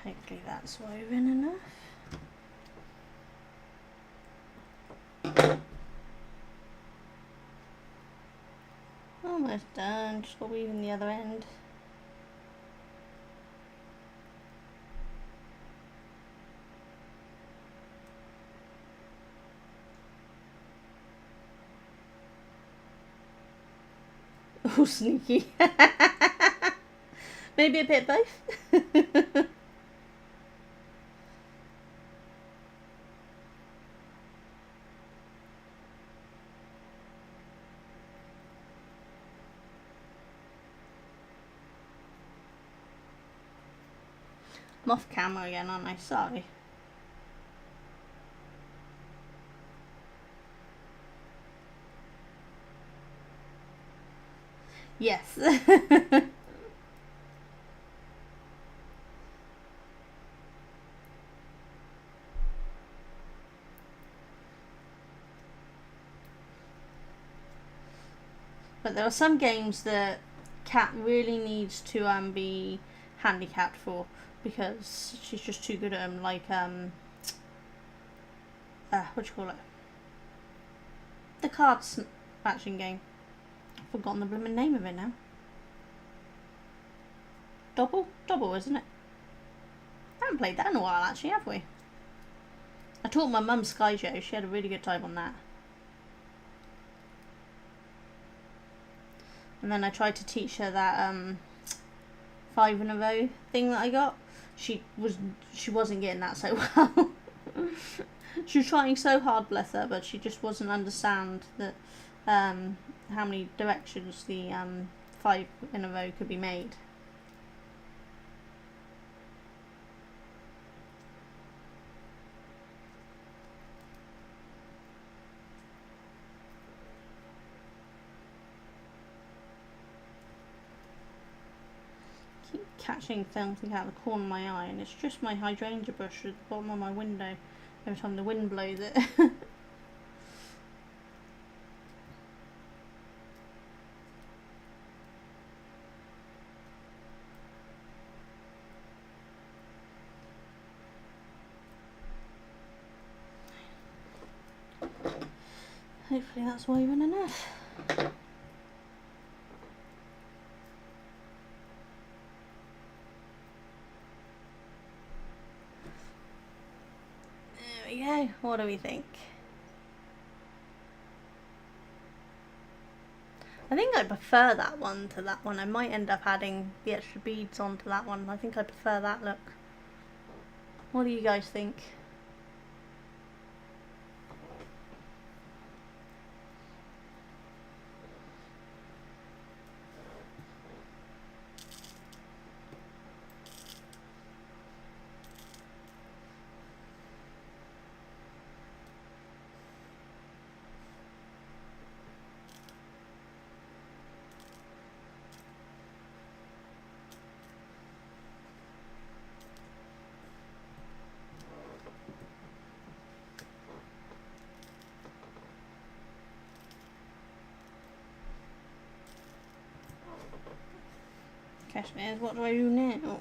Hopefully that's woven enough. Almost done, just got weaving the other end. Oh, sneaky. Maybe a bit both. I'm off camera again, aren't I? Sorry. Yes. But there are some games that Kat really needs to be handicapped for, because she's just too good at them, like what do you call it? The card matching game. I've forgotten the blooming name of it now. Double, isn't it? I haven't played that in a while, actually, have we? I taught my mum Skyjo. She had a really good time on that. And then I tried to teach her that 5 in a row thing that I got. She wasn't getting that so well. She was trying so hard, bless her, but she just wasn't understand that how many directions the 5 in a row could be made. Keep catching something out of the corner of my eye, and it's just my hydrangea bush at the bottom of my window every time the wind blows it. Hopefully that's woven enough. There we go. What do we think? I think I prefer that one to that one. I might end up adding the extra beads onto that one. I think I prefer that look. What do you guys think? Cashmere's, what do I do now?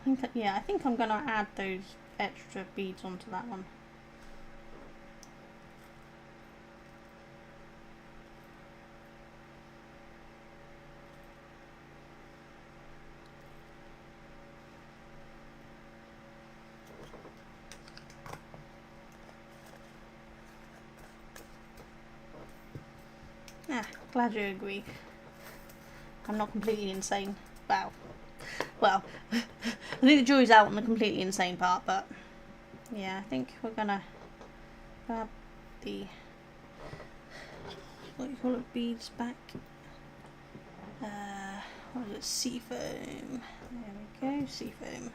I think I'm gonna add those extra beads onto that one. Glad you agree. I'm not completely insane. Wow. Well, I think the jury's out on the completely insane part, but yeah, I think we're gonna grab the, what do you call it, beads back. What is it? Seafoam. There we go, seafoam.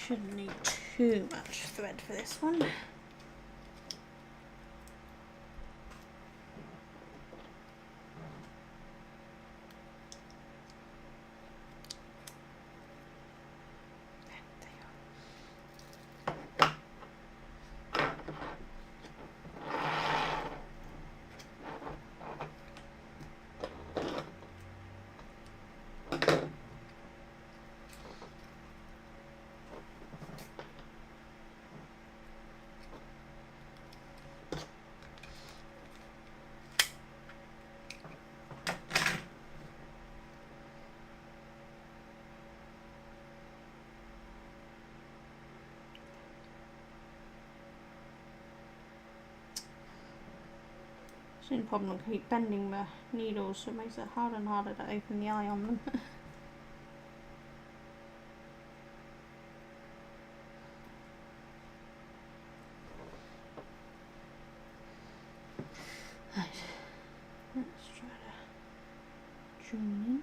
Shouldn't need too much thread for this one. The only problem, I keep bending the needles, so it makes it harder and harder to open the eye on them. Right, let's try to join in.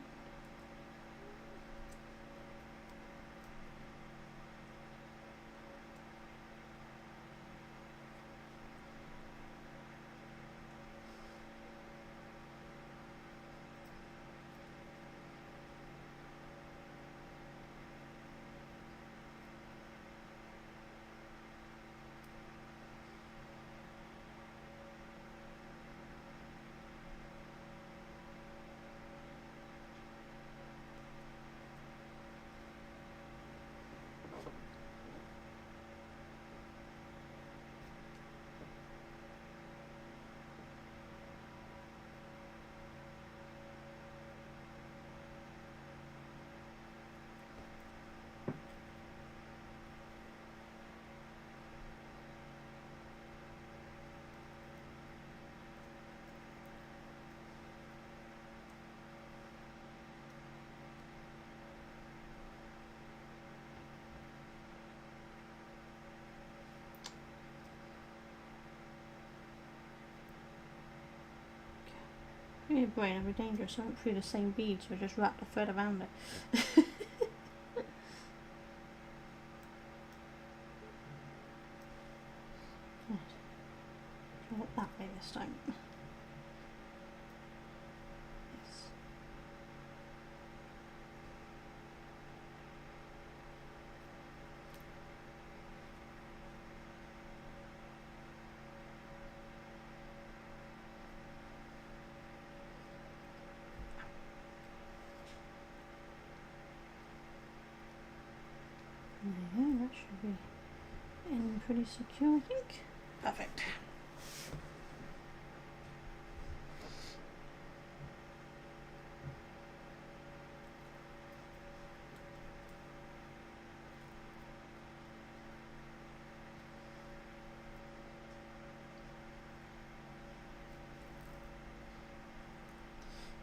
Your brain would be dangerous. I went through the same beads, so I just wrapped a thread around it. Right. Try it that way this time. Yes. There you go, that should be in pretty secure, I think. Perfect.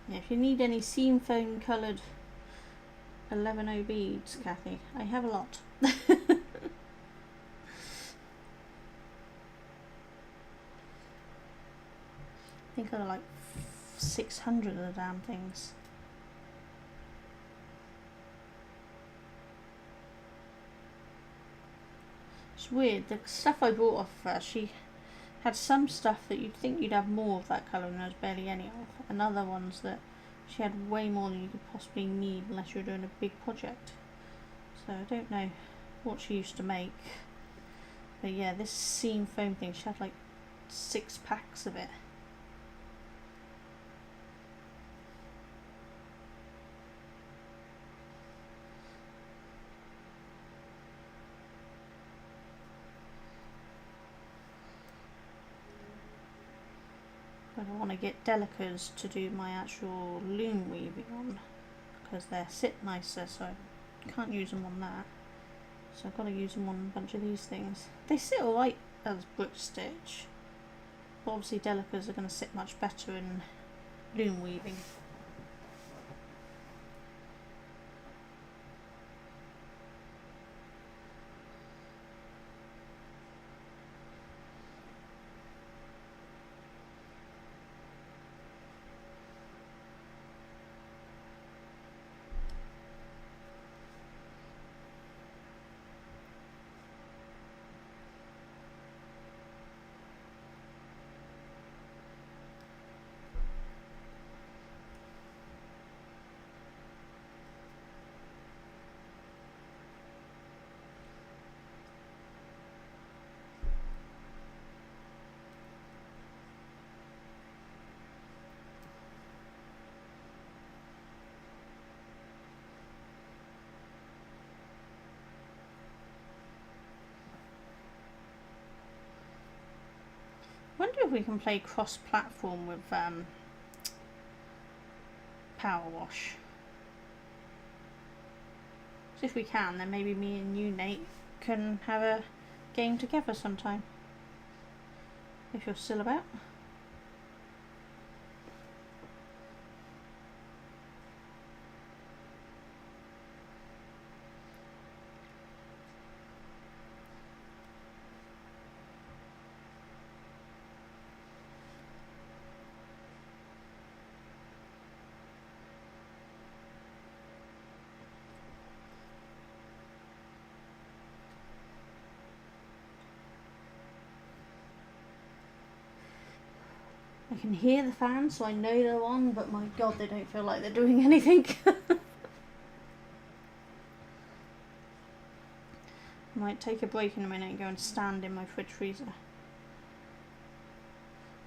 Yeah, if you need any seam foam coloured 11O beads, Kathy, I have a lot. I think I got like 600 of the damn things. It's weird, the stuff I bought off her, she had some stuff that you'd think you'd have more of that colour and there was barely any of, and other ones that she had way more than you could possibly need unless you were doing a big project. So I don't know what she used to make. But yeah, this seam foam thing, she had like 6 packs of it. But I want to get Delicas to do my actual loom weaving on because they sit nicer, so I can't use them on that. So I've got to use them on a bunch of these things. They sit alright as brick stitch, but obviously Delicas are going to sit much better in loom weaving. I wonder if we can play cross-platform with Power Wash. So if we can, then maybe me and you, Nate, can have a game together sometime. If you're still about. I can hear the fans, so I know they're on, but my god, they don't feel like they're doing anything. I might take a break in a minute and go and stand in my fridge freezer.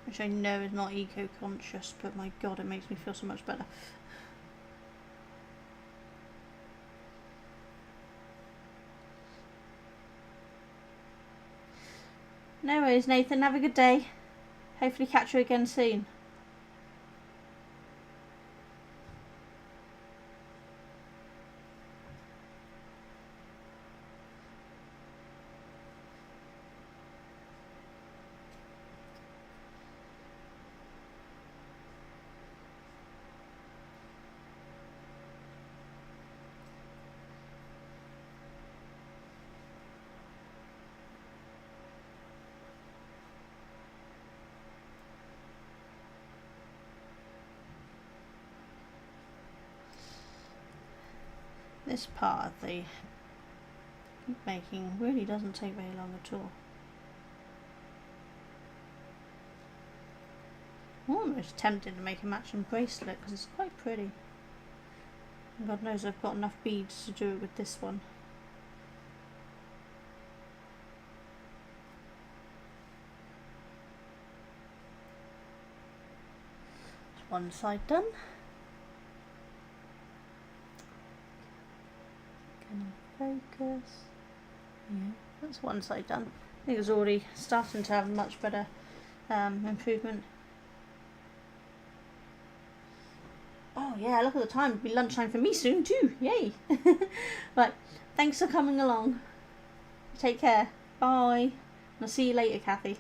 Which I know is not eco-conscious, but my god, it makes me feel so much better. No worries, Nathan, have a good day. Hopefully catch you again soon. This part of the making really doesn't take very long at all. I'm almost tempted to make a matching bracelet because it's quite pretty. And God knows I've got enough beads to do it with this one. That's one side done. Can I focus? Yeah, that's one side done. I think it's already starting to have much better improvement. Oh yeah, look at the time. It'll be lunchtime for me soon too. Yay! Right, thanks for coming along. Take care. Bye. I'll see you later, Kathy.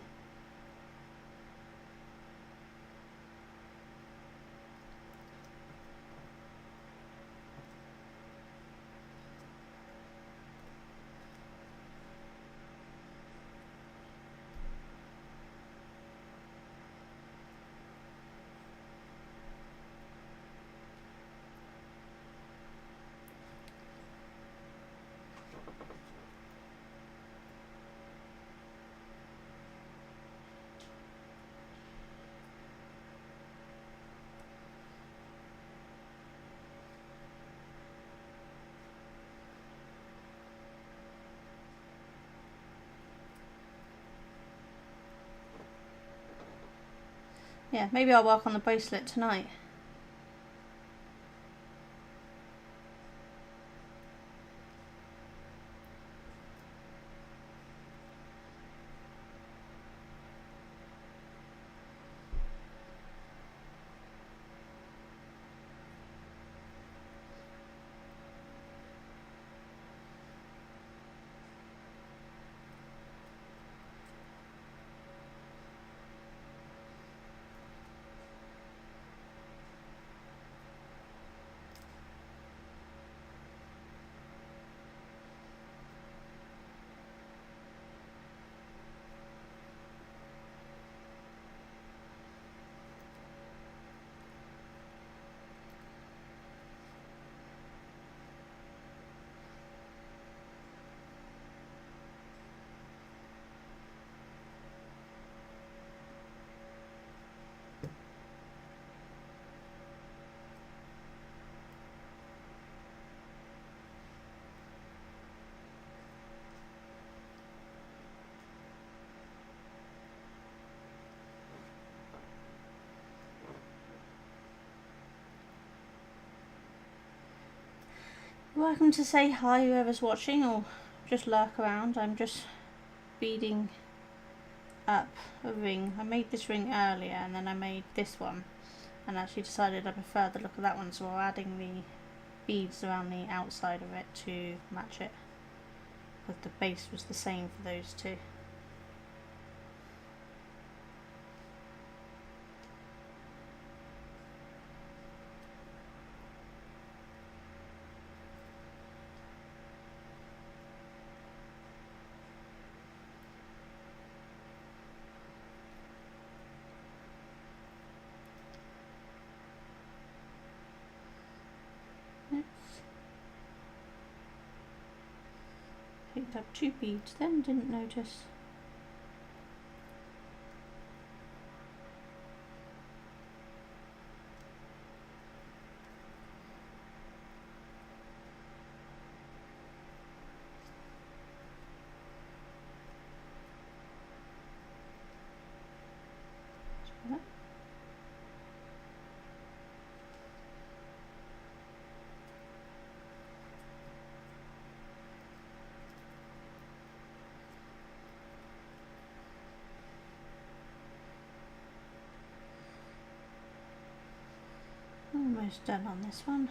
Yeah, maybe I'll work on the bracelet tonight. You're welcome to say hi, whoever's watching, or just lurk around. I'm just beading up a ring. I made this ring earlier and then I made this one and actually decided I prefer the look of that one, so I'm adding the beads around the outside of it to match it, but the base was the same for those two. Picked up 2 beads then, didn't notice. Almost done on this one.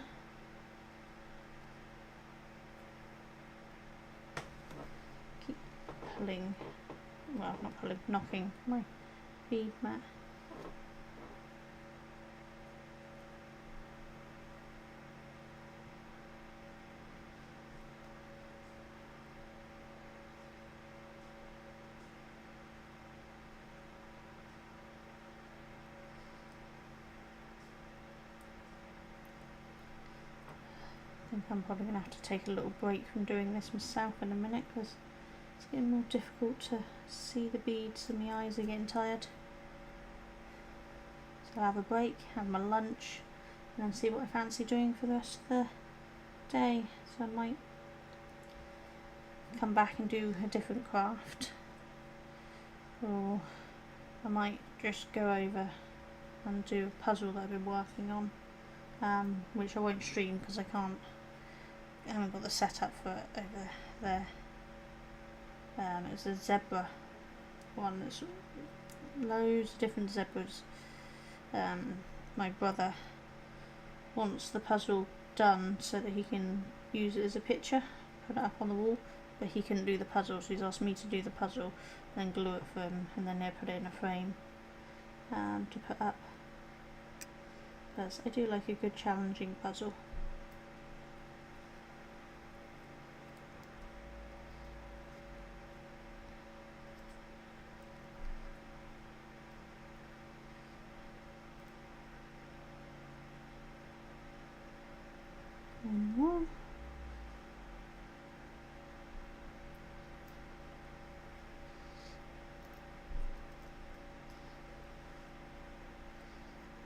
Keep pulling, well, not pulling, knocking my bead mat. I think I'm probably going to have to take a little break from doing this myself in a minute because it's getting more difficult to see the beads and my eyes are getting tired. So I'll have a break, have my lunch, and then see what I fancy doing for the rest of the day. So I might come back and do a different craft, or I might just go over and do a puzzle that I've been working on, which I won't stream because I haven't got the setup for it over there. It's a zebra one. There's loads of different zebras. My brother wants the puzzle done so that he can use it as a picture, put it up on the wall, but he couldn't do the puzzle, so he's asked me to do the puzzle, then glue it for him, and then they'll put it in a frame to put up. But I do like a good challenging puzzle. One more.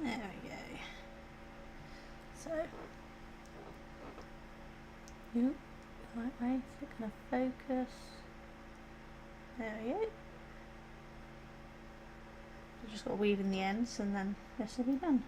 There we go. So, right way, is it going to focus? There we go. So just got to weave in the ends and then this will be done.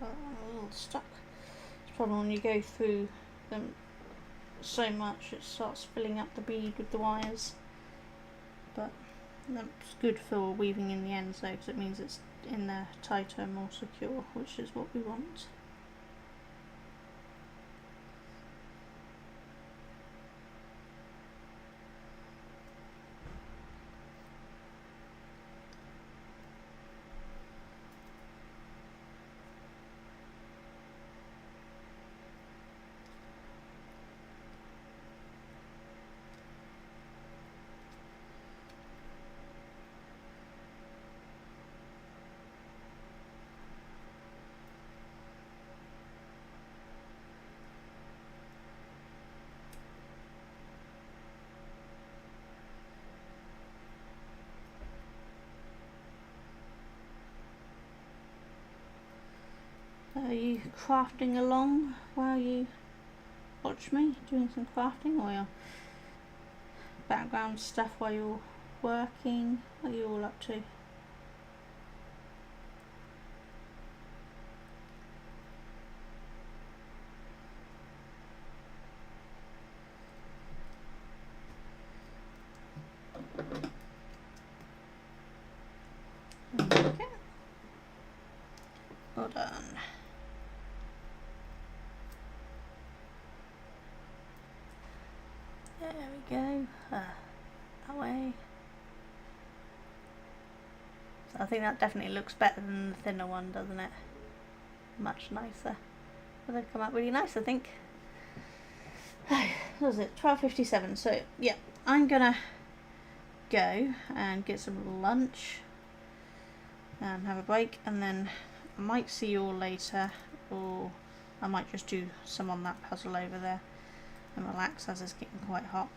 A little stuck. It's probably when you go through them so much it starts filling up the bead with the wires, but that's good for weaving in the ends though, because it means it's in there tighter and more secure, which is what we want. you crafting along while you watch me doing some crafting, or your background stuff while you're working? What are you all up to? Okay. Well done. There we go. That way. So I think that definitely looks better than the thinner one, doesn't it? Much nicer. Well, they've come out really nice, I think. What was it? 12:57. So yeah, I'm gonna go and get some lunch and have a break, and then I might see you all later, or I might just do some on that puzzle over there and relax as it's getting quite hot.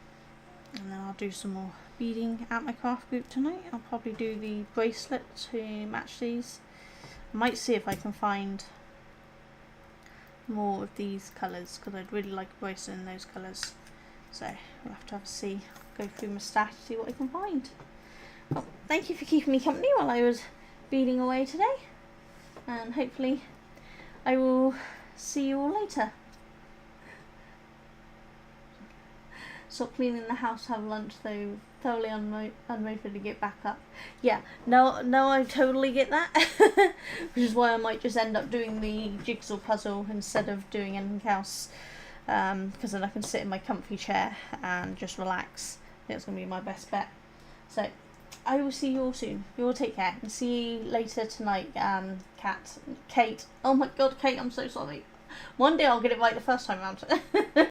And then I'll do some more beading at my craft group tonight. I'll probably do the bracelet to match these. I might see if I can find more of these colours, because I'd really like a bracelet in those colours. So we'll have to have a see, go through my stash, see what I can find. Well, thank you for keeping me company while I was beading away today, and hopefully I will see you all later. Stop cleaning the house, have lunch though, thoroughly unmotivated to get back up. Yeah, no, I totally get that. Which is why I might just end up doing the jigsaw puzzle instead of doing anything else. Because then I can sit in my comfy chair and just relax. I think it's going to be my best bet. So, I will see you all soon. You all take care. And see you later tonight, Kate. Oh my god, Kate, I'm so sorry. One day I'll get it right the first time round.